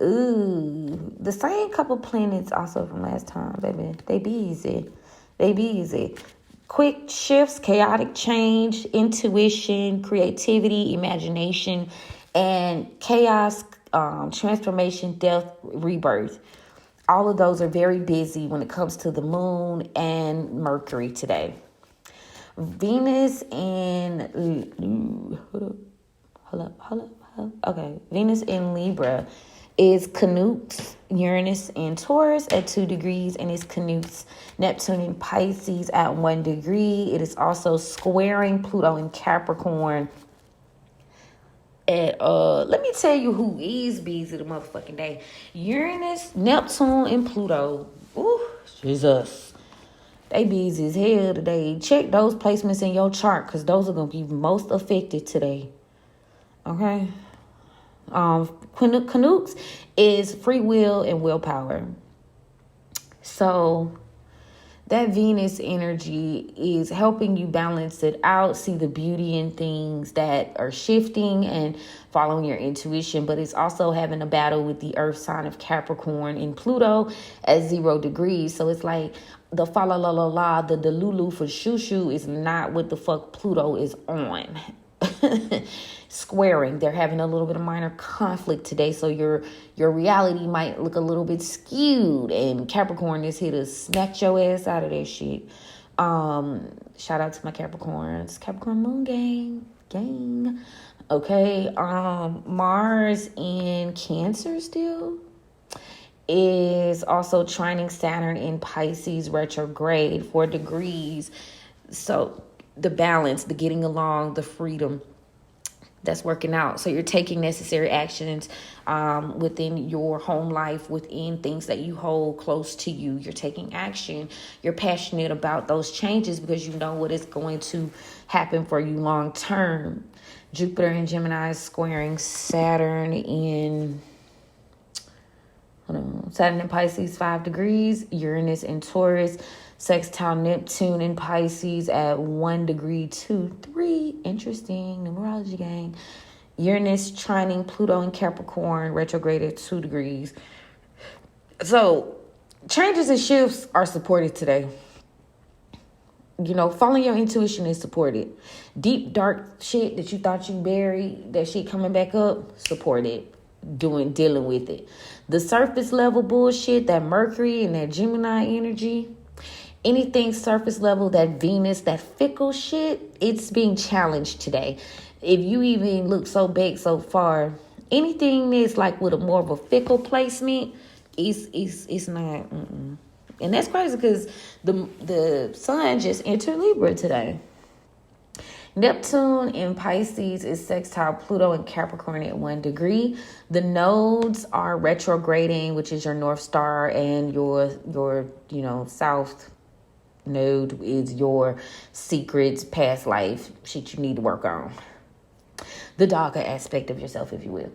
Ooh, the same couple planets also from last time, baby. They be easy. Quick shifts, chaotic change, intuition, creativity, imagination, and chaos, transformation, death, rebirth. All of those are very busy when it comes to the moon and Mercury today. Venus in Venus in Libra is Canutes Uranus in Taurus at 2 degrees, and it's Canutes Neptune in Pisces at 1 degree. It is also squaring Pluto in Capricorn at let me tell you who is busy the motherfucking day. Uranus, Neptune, and Pluto. Ooh, Jesus. They busy as hell today. Check those placements in your chart because those are going to be most affected today. Okay? Canutes is free will and willpower. So that Venus energy is helping you balance it out, see the beauty in things that are shifting and following your intuition. But it's also having a battle with the earth sign of Capricorn in Pluto at 0 degrees. So it's like the fa la la la la, the delulu for shoo shoo is not what the fuck Pluto is on. Squaring, they're having a little bit of minor conflict today, so your reality might look a little bit skewed, and Capricorn is here to snatch your ass out of that shit. Shout out to my Capricorns, Capricorn moon gang. Okay, Mars in Cancer still is also trining Saturn in Pisces retrograde 4 degrees. So the balance, the getting along, the freedom, that's working out. So you're taking necessary actions within your home life, within things that you hold close to you. You're taking action. You're passionate about those changes because you know what is going to happen for you long term. Jupiter in Gemini is squaring Saturn in Pisces 5 degrees. Uranus in Taurus sextile Neptune in Pisces at 1 degree 2, 3. Interesting. Numerology gang. Uranus trining Pluto in Capricorn retrograde at 2 degrees. So changes and shifts are supported today. Following your intuition is supported. Deep, dark shit that you thought you buried, that shit coming back up, supported. Dealing with it. The surface level bullshit, that Mercury and that Gemini energy, anything surface level, that Venus, that fickle shit, it's being challenged today. If you even look so big so far, anything that's like with a more of a fickle placement, it's not. And that's crazy because the sun just entered Libra today. Neptune in Pisces is sextile Pluto in Capricorn at 1 degree. The nodes are retrograding, which is your North Star, and your South node is your secrets, past life, shit you need to work on. The darker aspect of yourself, if you will.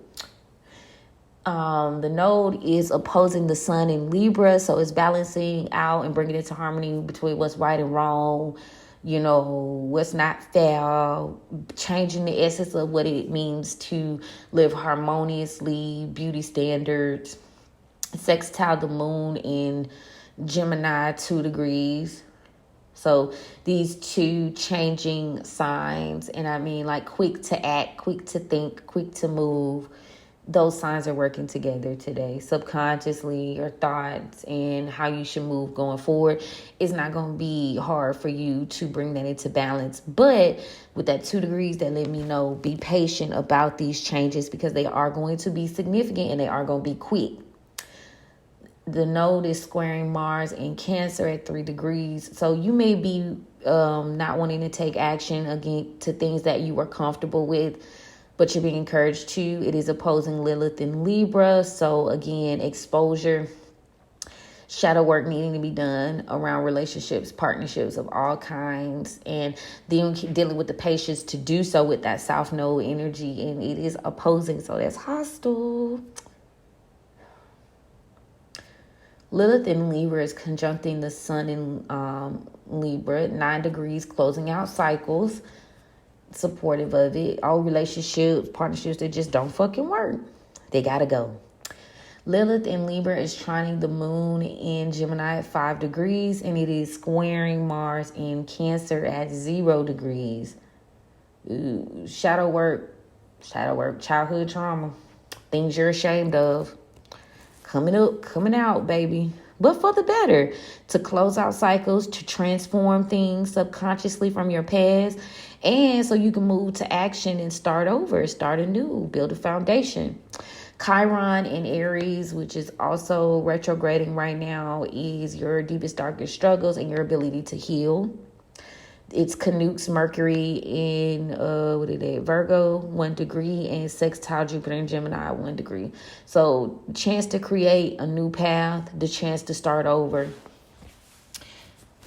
The node is opposing the sun in Libra, so it's balancing out and bringing it to harmony between what's right and wrong, what's not fair, changing the essence of what it means to live harmoniously, beauty standards. Sextile the moon in Gemini 2 degrees. So these two changing signs, and I mean like quick to act, quick to think, quick to move. Those signs are working together today. Subconsciously, your thoughts and how you should move going forward. It's not going to be hard for you to bring that into balance. But with that 2 degrees, that let me know, be patient about these changes because they are going to be significant and they are going to be quick. The node is squaring Mars in Cancer at 3 degrees. So you may be not wanting to take action again to things that you were comfortable with, but you're being encouraged to. It is opposing Lilith in Libra. So again, exposure, shadow work needing to be done around relationships, partnerships of all kinds, and then dealing with the patience to do so with that South Node energy. And it is opposing, so that's hostile. Lilith in Libra is conjuncting the sun in Libra, 9 degrees, closing out cycles. Supportive of it. All relationships, partnerships that just don't fucking work, they gotta go. Lilith in Libra is trining the moon in Gemini at 5 degrees, and it is squaring Mars in Cancer at 0 degrees. Ooh, shadow work, childhood trauma, things you're ashamed of, coming out, baby. But for the better, to close out cycles, to transform things subconsciously from your past, and so you can move to action and start over, start anew, build a foundation. Chiron in Aries, which is also retrograding right now, is your deepest, darkest struggles and your ability to heal. It's Canucks Mercury in Virgo 1 degree, and sextile Jupiter in Gemini 1 degree. So chance to create a new path, the chance to start over.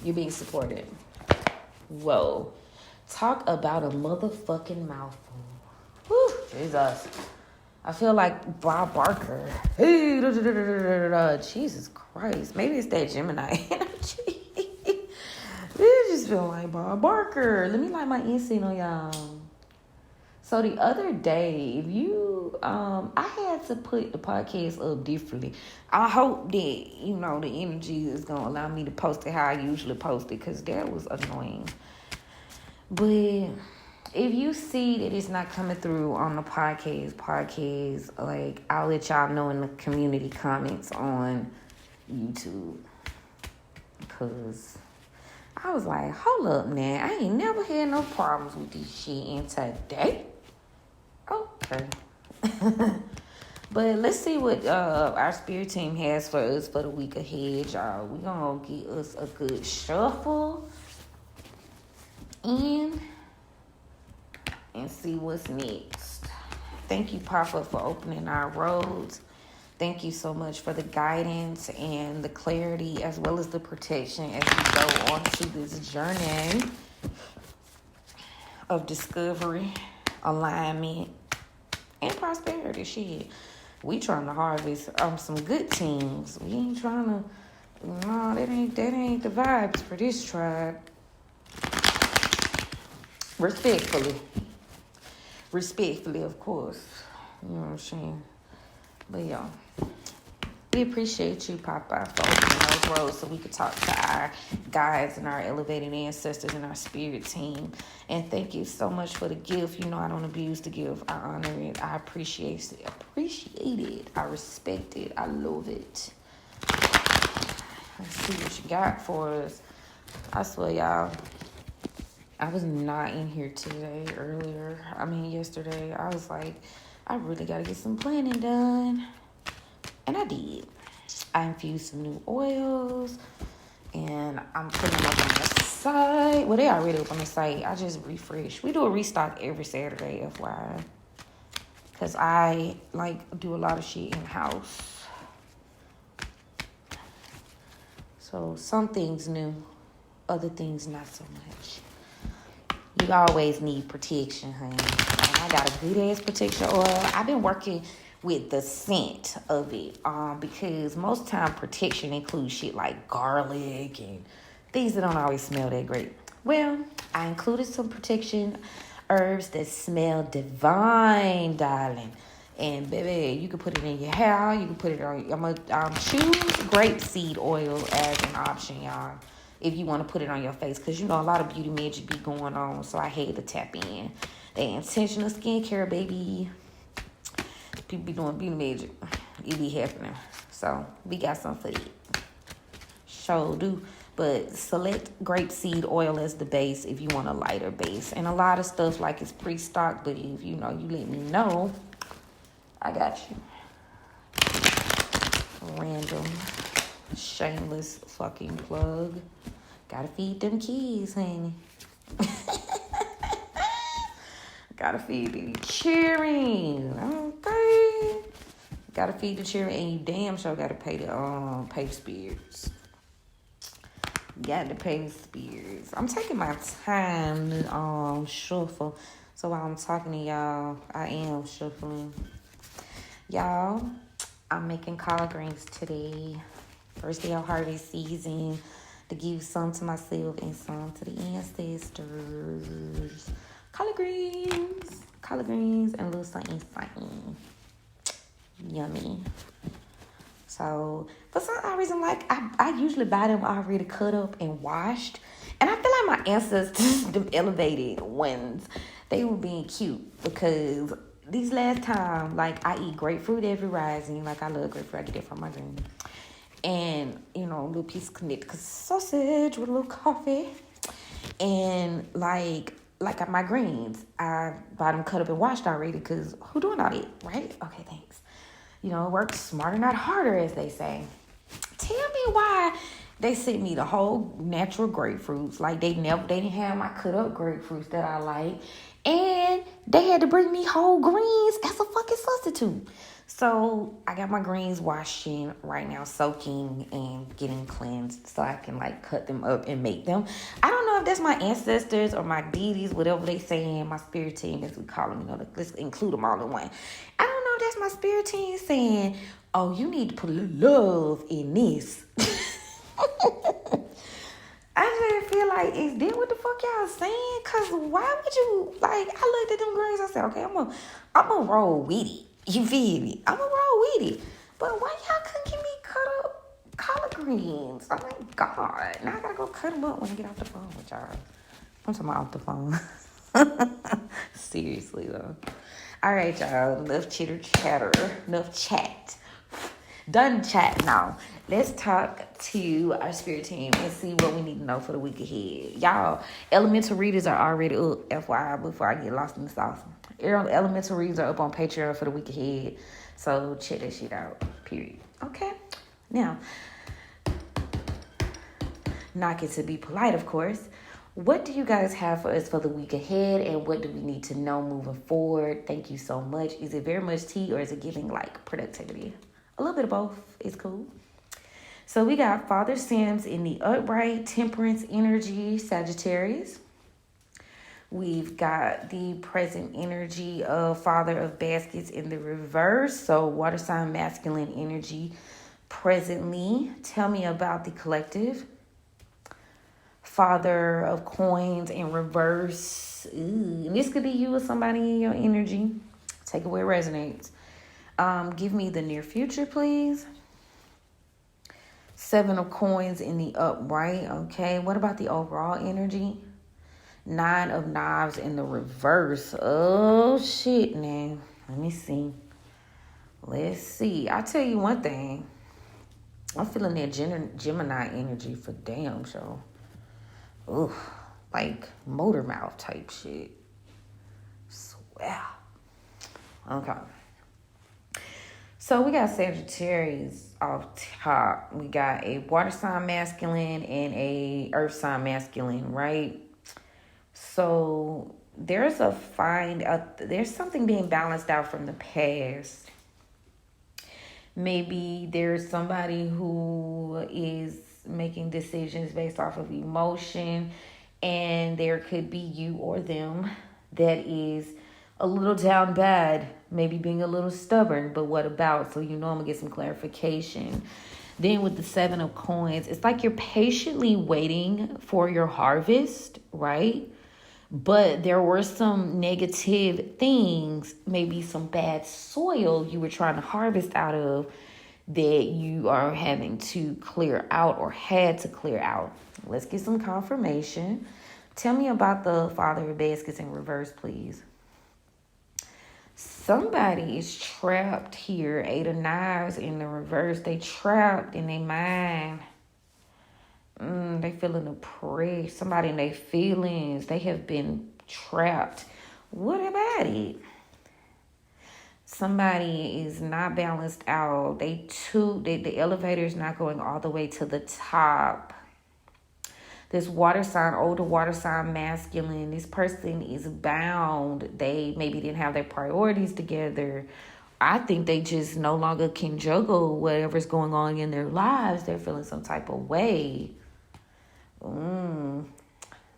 You're being supported. Whoa. Talk about a motherfucking mouthful. Whew, Jesus. I feel like Bob Barker. Hey, Jesus Christ. Maybe it's that Gemini energy. It just feel like Bob Barker. Let me light my incense on y'all. So the other day, if you, I had to put the podcast up differently. I hope that, the energy is going to allow me to post it how I usually post it, because that was annoying. But if you see that it's not coming through on the podcast, like, I'll let y'all know in the community comments on YouTube. Because I was like, hold up now. I ain't never had no problems with this shit. And today, okay. But let's see what our spirit team has for us for the week ahead, y'all. We're going to get us a good shuffle in and see what's next. Thank you, Papa, for opening our roads. Thank you so much for the guidance and the clarity, as well as the protection as we go on to this journey of discovery, alignment, and prosperity. Shit, we trying to harvest some good teams. We ain't trying to. No, that ain't the vibes for this tribe. Respectfully, of course. You know what I'm saying? But y'all, We appreciate you, Papa, for opening those roads so we could talk to our guides and our elevated ancestors and our spirit team. And thank you so much for the gift. You know I don't abuse the gift. I honor it. I appreciate it. I respect it. I love it. Let's see what you got for us. I swear, y'all, I was not in here yesterday. I was like, I really got to get some planning done. And I did. I infused some new oils. And I'm putting them up on the site. Well, they already up on the site. I just refresh. We do a restock every Saturday, FYI. Because I, do a lot of shit in-house. So, some things new. Other things not so much. You always need protection, honey. And I got a good-ass protection oil. I've been working with the scent of it because most time protection includes shit like garlic and things that don't always smell that great. Well, I included some protection herbs that smell divine, darling. And baby, you can put it in your hair. You can put it on. I'm gonna choose grapeseed oil as an option, y'all, if you want to put it on your face, because you know a lot of beauty magic be going on. So I hate to tap in. They intentional skincare, baby. People be doing beauty magic. It be happening. So we got some for it. Sure do. But select grapeseed oil as the base if you want a lighter base. And a lot of stuff it's pre-stocked, but if you let me know, I got you. Random, shameless fucking plug. Gotta feed them kids, honey. Gotta feed the cheering. Okay. Gotta feed the cheering, and you damn sure gotta pay the spirits. Got to pay the spirits. I'm taking my time to shuffle. So while I'm talking to y'all, I am shuffling. Y'all, I'm making collard greens today. First day of harvest season. To give some to myself and some to the ancestors. Collard greens, and a little something. Yummy. So, for some odd reason, I usually buy them already cut up and washed. And I feel like my ancestors, them elevated ones, they were being cute. Because these last time, I eat grapefruit every rising. I love grapefruit. I get it from my granny. And, a little piece of Connecticut sausage with a little coffee. And, my greens, I buy them cut up and washed already. Because who doing all that, right? Okay, thanks. Work smarter, not harder, as they say. Tell me why they sent me the whole natural grapefruits. They didn't have my cut up grapefruits that I like. And they had to bring me whole greens as a fucking substitute. So I got my greens washing right now, soaking and getting cleansed so I can cut them up and make them. I don't know if that's my ancestors or my deities, whatever they saying, my spirit team, as we call them, let's include them all in one. I don't know if that's my spirit team saying, oh, you need to put a little love in this. I just feel is that what the fuck y'all saying? Cause why would you, I looked at them greens, I said, okay, I'm gonna roll with it. You feel me? I'm gonna roll with it. But why y'all couldn't give me cut up collard greens? Oh my God. Now I gotta go cut them up when I get off the phone with y'all. I'm talking about off the phone. Seriously though. All right, y'all. Enough chitter chatter. Enough chat. Done chat now. Let's talk to our spirit team and see what we need to know for the week ahead. Y'all, elemental readers are already up, FYI, before I get lost in the sauce. Elemental readers are up on Patreon for the week ahead. So check that shit out, period. Okay? Now, not it to be polite, of course. What do you guys have for us for the week ahead, and what do we need to know moving forward? Thank you so much. Is it very much tea, or is it giving productivity? A little bit of both is cool. So we got Father Sims in the upright temperance energy, Sagittarius. We've got the present energy of Father of Baskets in the reverse. So water sign masculine energy presently. Tell me about the collective. Father of Coins in reverse. Ooh, and this could be you or somebody in your energy. Take it where it resonates. Give me the near future, please. Seven of Coins in the upright. Okay, what about the overall energy? Nine of Knives in the reverse. Oh, shit, man. Let me see. Let's see. I'll tell you one thing. I'm feeling that Gemini energy for damn sure. Ooh, like motor mouth type shit. Swear. Okay. So we got Sagittarius off top. We got a water sign masculine and a earth sign masculine, right? So there's there's something being balanced out from the past. Maybe there's somebody who is making decisions based off of emotion, and there could be you or them that is a little down bad, maybe being a little stubborn, but what about? So I'm gonna get some clarification. Then with the Seven of Coins, it's like you're patiently waiting for your harvest, right? But there were some negative things, maybe some bad soil you were trying to harvest out of that you are having to clear out or had to clear out. Let's get some confirmation. Tell me about the Father of Baskets in reverse, please. Somebody is trapped here. Eight of Knives in the reverse. They trapped in their mind. They feeling oppressed. Somebody in their feelings. They have been trapped. What about it? Somebody is not balanced out. The elevator is not going all the way to the top. This water sign, older water sign masculine, this person is bound. They maybe didn't have their priorities together. I think they just no longer can juggle whatever's going on in their lives. They're feeling some type of way.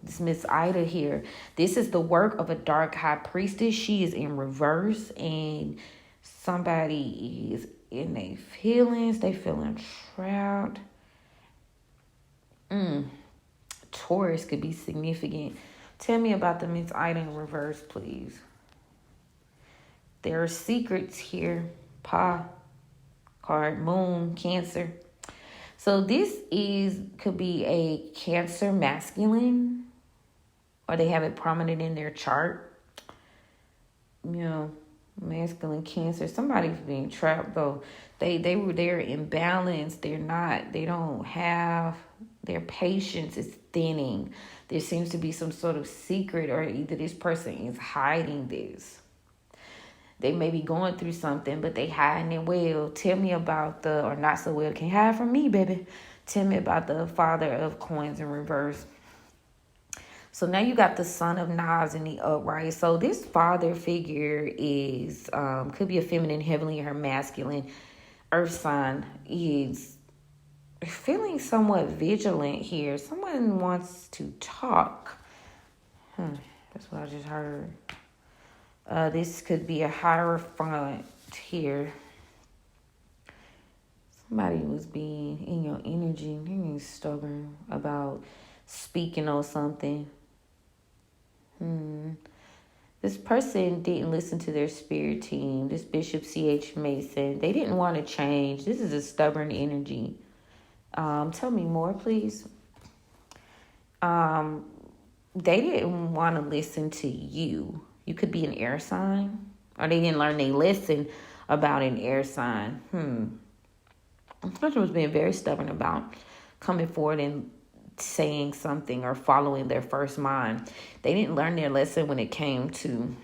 This Miss Ida here. This is the work of a dark high priestess. She is in reverse, and somebody is in their feelings. They feeling trapped. Taurus could be significant. Tell me about the Miss Ida in reverse, please. There are secrets here. Pa card, Moon, Cancer. So this could be a Cancer masculine, or they have it prominent in their chart. Masculine Cancer. Somebody's being trapped though. They're imbalanced. They don't have, their patience is thinning. There seems to be some sort of secret, or either this person is hiding this. They may be going through something, but they hiding it well. Tell me about or not so well. Can't hide from me, baby. Tell me about the Father of Coins in reverse. So now you got the Son of Knives in the upright. So this father figure is, could be a feminine, heavenly, or masculine. Earth sign is feeling somewhat vigilant here. Someone wants to talk. That's what I just heard. This could be a Hierophant here. Somebody was being in your energy, being stubborn about speaking on something. This person didn't listen to their spirit team. This Bishop C.H. Mason, they didn't want to change. This is a stubborn energy. Tell me more, please. They didn't want to listen to you. You could be an air sign, or they didn't learn their lesson about an air sign. This person was being very stubborn about coming forward and saying something or following their first mind. They didn't learn their lesson when it came to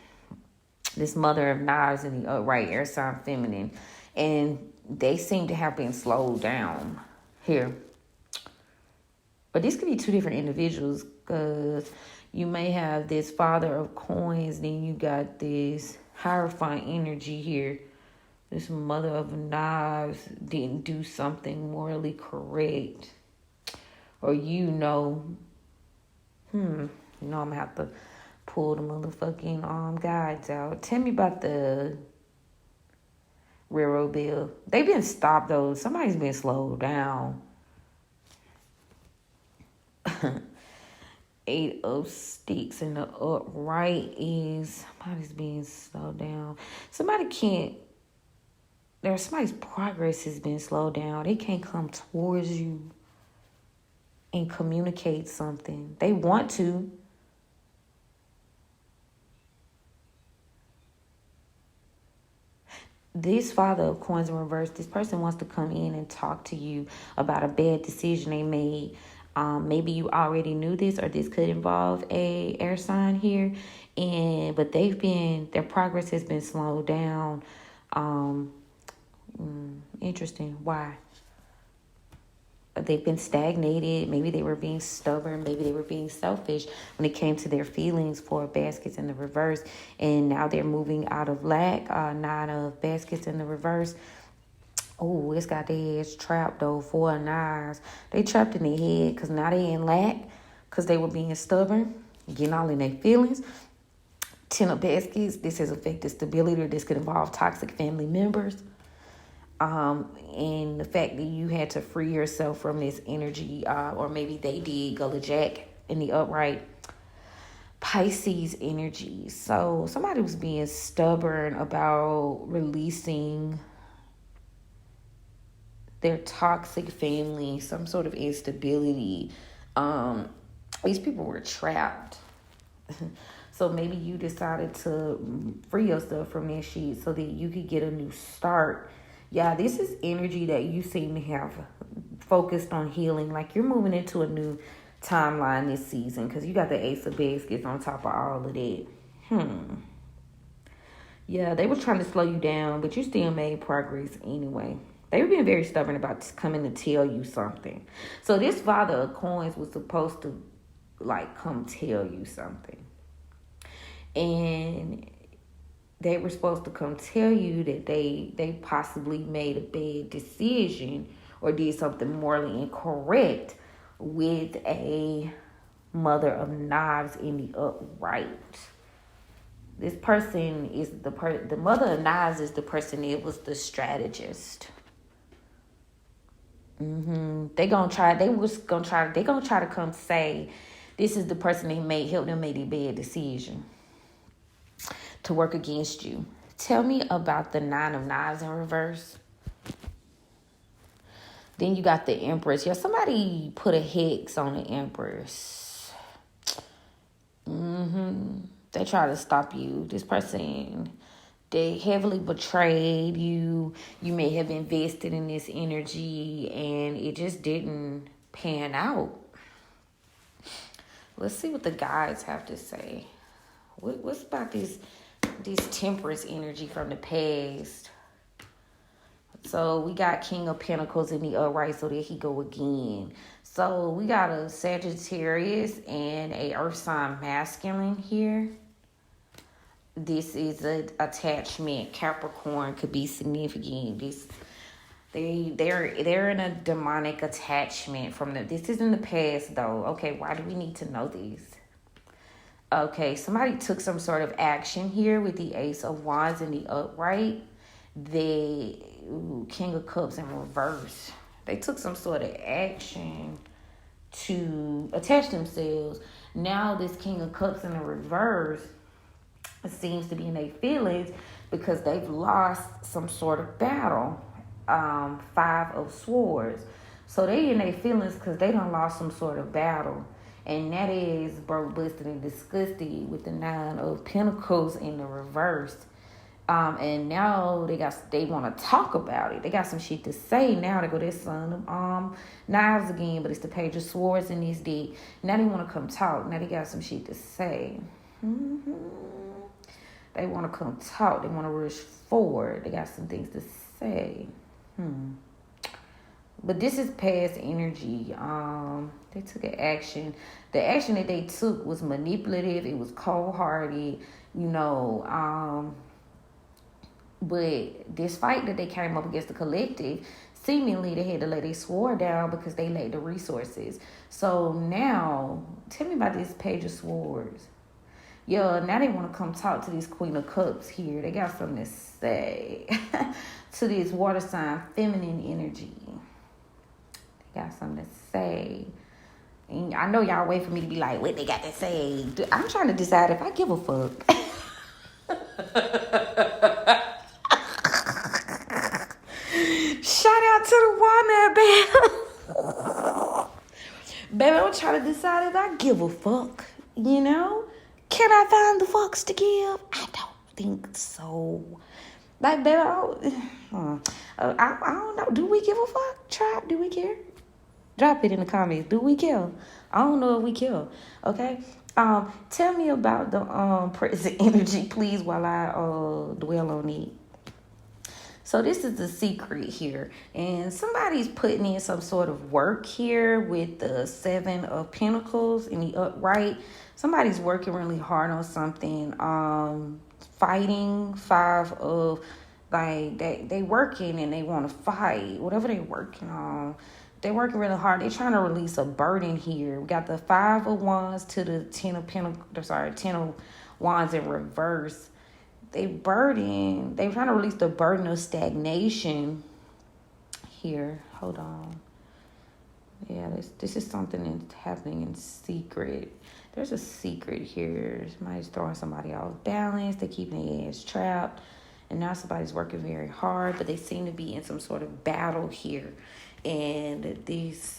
this Mother of Knives in the upright air sign feminine, and they seem to have been slowed down here. But this could be two different individuals, because you may have this Father of Coins, then you got this Hierophant energy here. This Mother of Knives didn't do something morally correct. Or I'm gonna have to pull the motherfucking guides out. Tell me about the railroad bill. They've been stopped though. Somebody's been slowed down. Eight of Sticks in the upright is somebody's being slowed down. Somebody can't there's somebody's progress has been slowed down. They can't come towards you and communicate something. They want to. This Father of Coins in reverse, this person wants to come in and talk to you about a bad decision they made. Maybe you already knew this, or this could involve a air sign here, but their progress has been slowed down. Interesting. Why? They've been stagnated. Maybe they were being stubborn. Maybe they were being selfish when it came to their feelings. For baskets in the reverse, and now they're moving out of lack. 9 of baskets in the reverse. Oh, it's got their heads trapped though. 4 of knives. They trapped in their head because now they in lack because they were being stubborn, getting all in their feelings. 10 of baskets. This has affected stability, or this could involve toxic family members. And the fact that you had to free yourself from this energy, or maybe they did. Go to Jack in the upright. Pisces energy. So somebody was being stubborn about releasing their toxic family, some sort of instability. These people were trapped. So maybe you decided to free yourself from that shit so that you could get a new start. Yeah, this is energy that you seem to have focused on healing. Like you're moving into a new timeline this season because you got the Ace of Baskets on top of all of that. Yeah, they were trying to slow you down, but you still made progress anyway. They were being very stubborn about coming to tell you something. So this Father of Coins was supposed to come tell you something. And they were supposed to come tell you that they possibly made a bad decision or did something morally incorrect with a Mother of Knives in the upright. This person is the Mother of Knives is the person that was the strategist. They gonna try to come say this is the person that helped them make a bad decision to work against you. Tell me about the 9 of Knives in reverse. Then you got the Empress. Yeah, somebody put a hex on the Empress. They try to stop you. This person, they heavily betrayed you. You may have invested in this energy and it just didn't pan out. Let's see what the guides have to say. What's about this Temperance energy from the past? So we got King of Pentacles in the upright, so there he go again. So we got a Sagittarius and a Earth sign masculine here. This is an attachment. Capricorn could be significant. They're in a demonic attachment from this is in the past though. Okay, why do we need to know this? Okay, somebody took some sort of action here with the Ace of Wands in the upright. The King of Cups in reverse. They took some sort of action to attach themselves. Now this King of Cups in the reverse seems to be in their feelings because they've lost some sort of battle. 5 of Swords. So they in their feelings because they done lost some sort of battle. And that is broke, busted, and disgusted with the 9 of Pentacles in the reverse. And now they want to talk about it. They got some shit to say. Now they go this Son of Knives again, but it's the Page of Swords in this deck. Now they want to come talk. Now they got some shit to say. They want to come talk. They want to rush forward. They got some things to say. But this is past energy. They took an action. The action that they took was manipulative. It was cold-hearted, but this fight that they came up against the collective, seemingly they had to lay their sword down because they lacked the resources. So now, tell me about this Page of Swords. Yeah, now they want to come talk to this Queen of Cups here. They got something to say to this water sign, feminine energy. They got something to say. And I know y'all wait for me to be like, what they got to say? I'm trying to decide if I give a fuck. the wall now, babe. Baby, I'm trying to decide if I give a fuck, you know? Can I find the fucks to give? I don't think so. Like, baby, I don't know. Do we give a fuck? Tribe, do we care? Drop it in the comments. Do we care? I don't know if we care. Okay? Tell me about the present energy, please, while I dwell on it. So this is the secret here. And somebody's putting in some sort of work here with the 7 of Pentacles in the upright. Somebody's working really hard on something. Fighting 5 of, like, they working and they want to fight. Whatever they're working on. They're working really hard. They're trying to release a burden here. We got the 5 of Wands to the 10 of Pentacles. 10 of Wands in reverse. They're trying to release the burden of stagnation here. Hold on. Yeah, this is something that's happening in secret. There's a secret here. Somebody's throwing somebody off balance. They're keeping their ass trapped. And now somebody's working very hard, but they seem to be in some sort of battle here. And this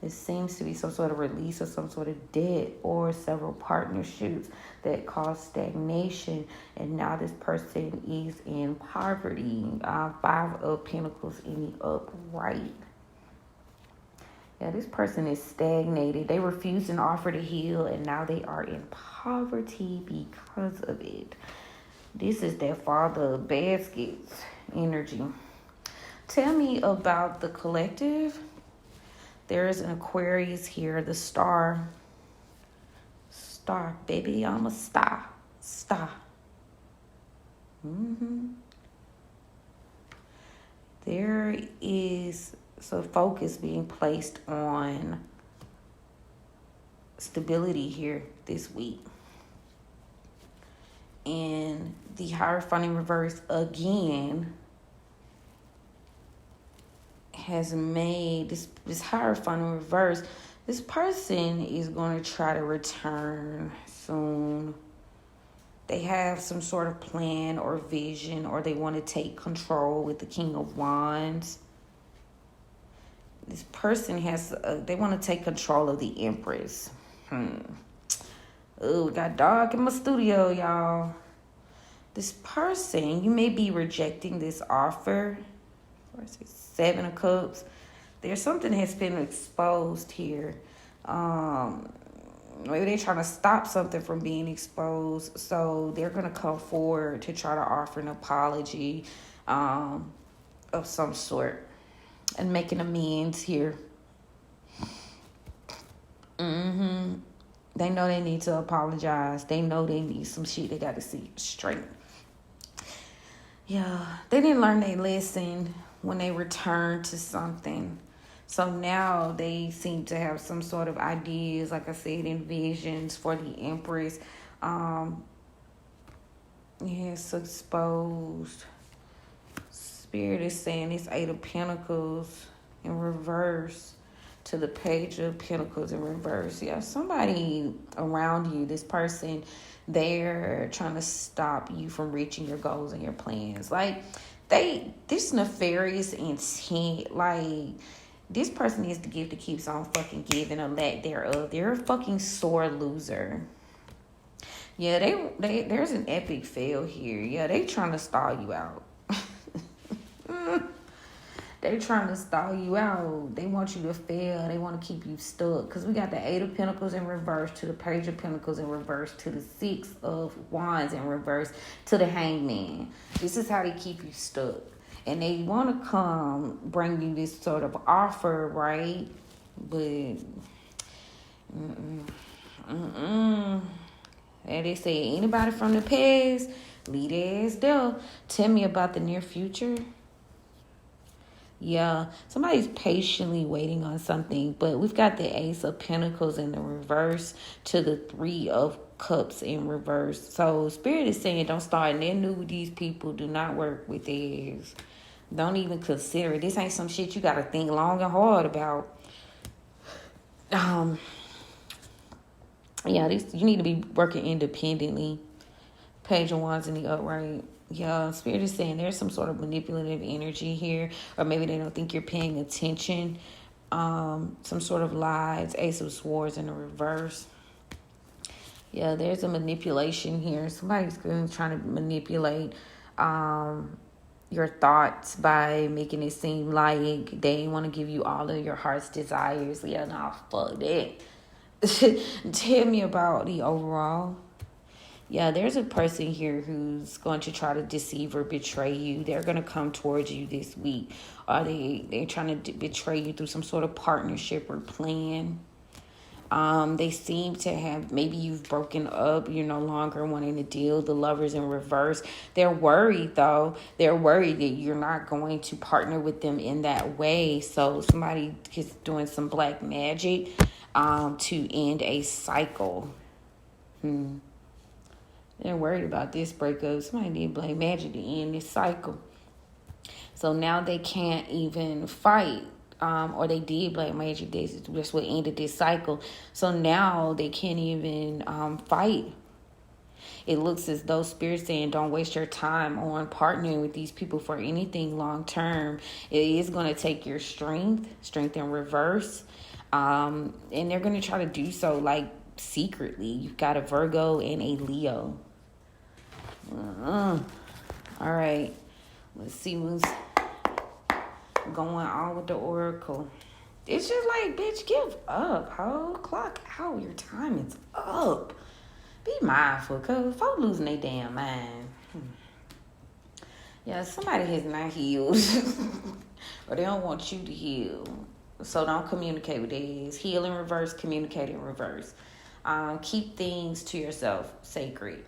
seems to be some sort of release of some sort of debt or several partnerships that cause stagnation. And now this person is in poverty. 5 of Pentacles in the upright. Yeah, this person is stagnated. They refused an offer to heal, and now they are in poverty because of it. This is their father of baskets energy. Tell me about the collective. There is an Aquarius here, the star. Star, baby, I'm a star. Star. There is some focus being placed on stability here this week. And the Hierophant in reverse again has made this Hierophant in reverse. This person is going to try to return soon. They have some sort of plan or vision, or they want to take control with the King of Wands. This person they want to take control of the Empress. Oh, it got dark in my studio, y'all. This person, you may be rejecting this offer. 7 of Cups. There's something that's been exposed here. Maybe they're trying to stop something from being exposed. So they're going to come forward to try to offer an apology of some sort and make an amends here. They know they need to apologize. They know they need some shit they got to see straight. Yeah, they didn't learn their lesson when they returned to something. So now they seem to have some sort of ideas, like I said, and visions for the Empress. It's exposed. Spirit is saying it's 8 of Pentacles in reverse to the Page of Pentacles in reverse. Yeah, somebody around you, this person, they're trying to stop you from reaching your goals and your plans. Like, this nefarious intent, like, this person is the gift that keeps on fucking giving, or lack thereof. They're a fucking sore loser. Yeah, there's an epic fail here. Yeah, they trying to stall you out. They trying to stall you out. They want you to fail. They want to keep you stuck. Because we got the 8 of Pentacles in reverse to the Page of Pentacles in reverse to the 6 of Wands in reverse to the Hangman. This is how they keep you stuck. And they want to come bring you this sort of offer, right? But, and they say, anybody from the past, lead their ass there. Tell me about the near future. Yeah, somebody's patiently waiting on something, but we've got the Ace of Pentacles in the reverse to the 3 of Cups in reverse. So Spirit is saying don't start nothing new with these people. Do not work with theirs. Don't even consider it. This ain't some shit you got to think long and hard about. Yeah, you need to be working independently. Page of Wands in the upright. Yeah, Spirit is saying there's some sort of manipulative energy here, or maybe they don't think you're paying attention. Some sort of lies, Ace of Swords in the reverse. Yeah, there's a manipulation here. Somebody's going to try to manipulate your thoughts by making it seem like they want to give you all of your heart's desires. Yeah, nah, fuck that. Tell me about the overall. Yeah, there's a person here who's going to try to deceive or betray you. They're going to come towards you this week. Or they're trying to betray you through some sort of partnership or plan. They seem to have, maybe you've broken up, you're no longer wanting to deal. The Lovers in reverse. They're worried though. They're worried that you're not going to partner with them in that way. So somebody is doing some black magic to end a cycle. They're worried about this breakup. Somebody did black magic to end this cycle. So now they can't even fight. Or they did black magic. That's what ended this cycle. So now they can't even fight. It looks as though Spirit's saying don't waste your time on partnering with these people for anything long term. It is going to take your strength in reverse. And they're going to try to do so like secretly. You've got a Virgo and a Leo. All right. Let's see what's going on with the oracle. It's just like, bitch, give up, ho. Clock out. Your time is up. Be mindful, because folk losing their damn mind. Yeah, somebody has not healed. Or they don't want you to heal. So don't communicate with these. Heal in reverse, communicate in reverse. Keep things to yourself sacred.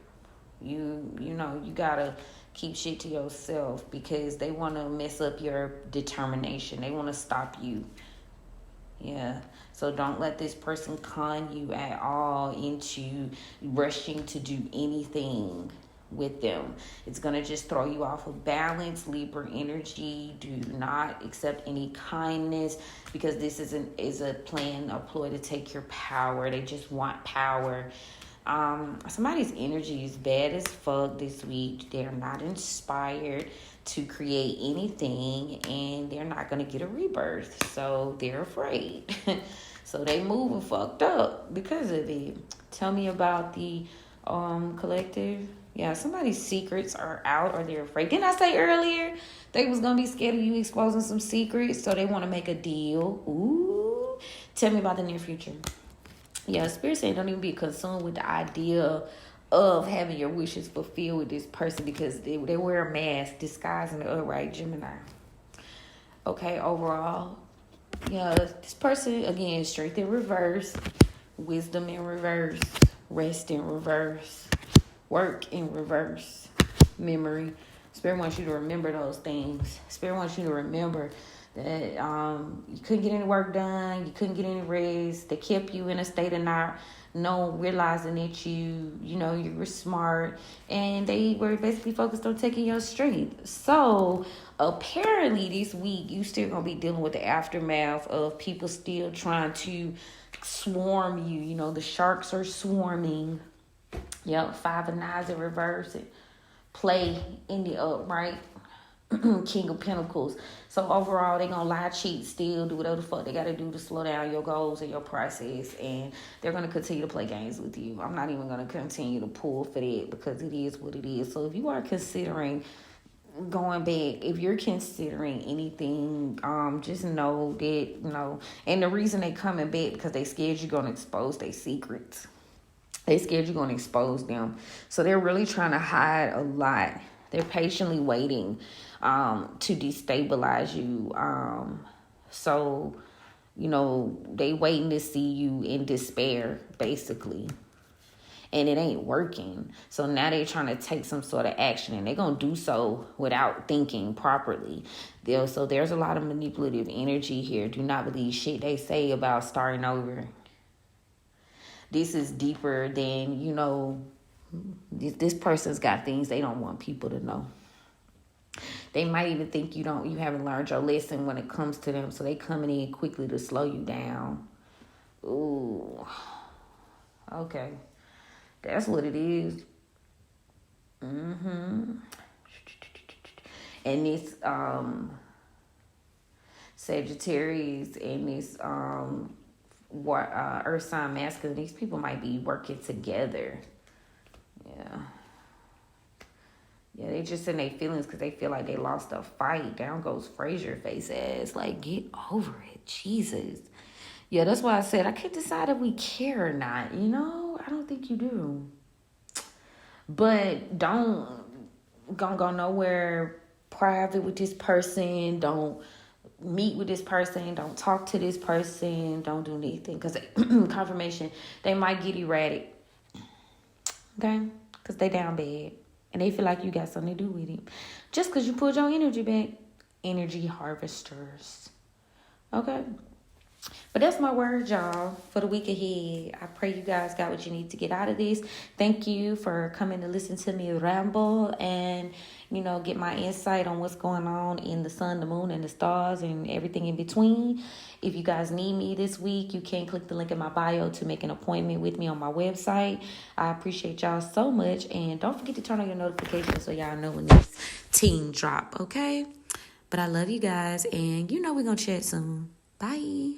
You know, you gotta keep shit to yourself because they want to mess up your determination. They want to stop you. Yeah. So don't let this person con you at all into rushing to do anything with them. It's going to just throw you off of balance. Libra energy. Do not accept any kindness because this is a plan, a ploy to take your power. They just want power. Somebody's energy is bad as fuck this week. They're not inspired to create anything and they're not going to get a rebirth. So they're afraid. So they moving fucked up because of it. Tell me about the collective. Yeah, somebody's secrets are out or they're afraid. Didn't I say earlier they was going to be scared of you exposing some secrets? So they want to make a deal. Ooh. Tell me about the near future. Yeah, Spirit saying don't even be consumed with the idea of having your wishes fulfilled with this person because they wear a mask disguising the upright Gemini. Okay, overall. Yeah, this person, again, strength in reverse, wisdom in reverse, rest in reverse, work in reverse, memory. Spirit wants you to remember those things. Spirit wants you to remember that you couldn't get any work done, you couldn't get any rest. They kept you in a state of not realizing that you were smart, and they were basically focused on taking your strength. So apparently this week you still gonna be dealing with the aftermath of people still trying to swarm you. You know, the sharks are swarming. Yep, 5 of Knives in reverse and play in the upright. King of Pentacles. So overall, they gonna lie, cheat, steal, do whatever the fuck they gotta do to slow down your goals and your process, and they're gonna continue to play games with you. I'm not even gonna continue to pull for that because it is what it is. So if you are considering going back, if you're considering anything, just know that and the reason they coming back because they scared you're gonna expose their secrets. They scared you're gonna expose them. So they're really trying to hide a lot. They're patiently waiting to destabilize you. So, they waiting to see you in despair, basically. And it ain't working. So now they're trying to take some sort of action. And they're going to do so without thinking properly. So there's a lot of manipulative energy here. Do not believe shit they say about starting over. This is deeper than, this person's got things they don't want people to know. They might even think you haven't learned your lesson when it comes to them, so they coming in quickly to slow you down. Ooh. Okay. That's what it is. And this Sagittarius and this Earth sign masculine, these people might be working together. Yeah. Yeah, they just in their feelings because they feel like they lost a fight. Down goes Frazier face ass. Like, get over it. Jesus. Yeah, that's why I said I can't decide if we care or not. You know, I don't think you do. But don't go nowhere private with this person. Don't meet with this person. Don't talk to this person. Don't do anything. Because confirmation, they might get erratic. Okay? Because they down bad. And they feel like you got something to do with it. Just because you pulled your energy back. Energy harvesters. Okay? But that's my word, y'all, for the week ahead. I pray you guys got what you need to get out of this. Thank you for coming to listen to me ramble and, get my insight on what's going on in the sun, the moon, and the stars and everything in between. If you guys need me this week, you can click the link in my bio to make an appointment with me on my website. I appreciate y'all so much. And don't forget to turn on your notifications so y'all know when this team drop, okay? But I love you guys. And we're going to chat soon. Bye.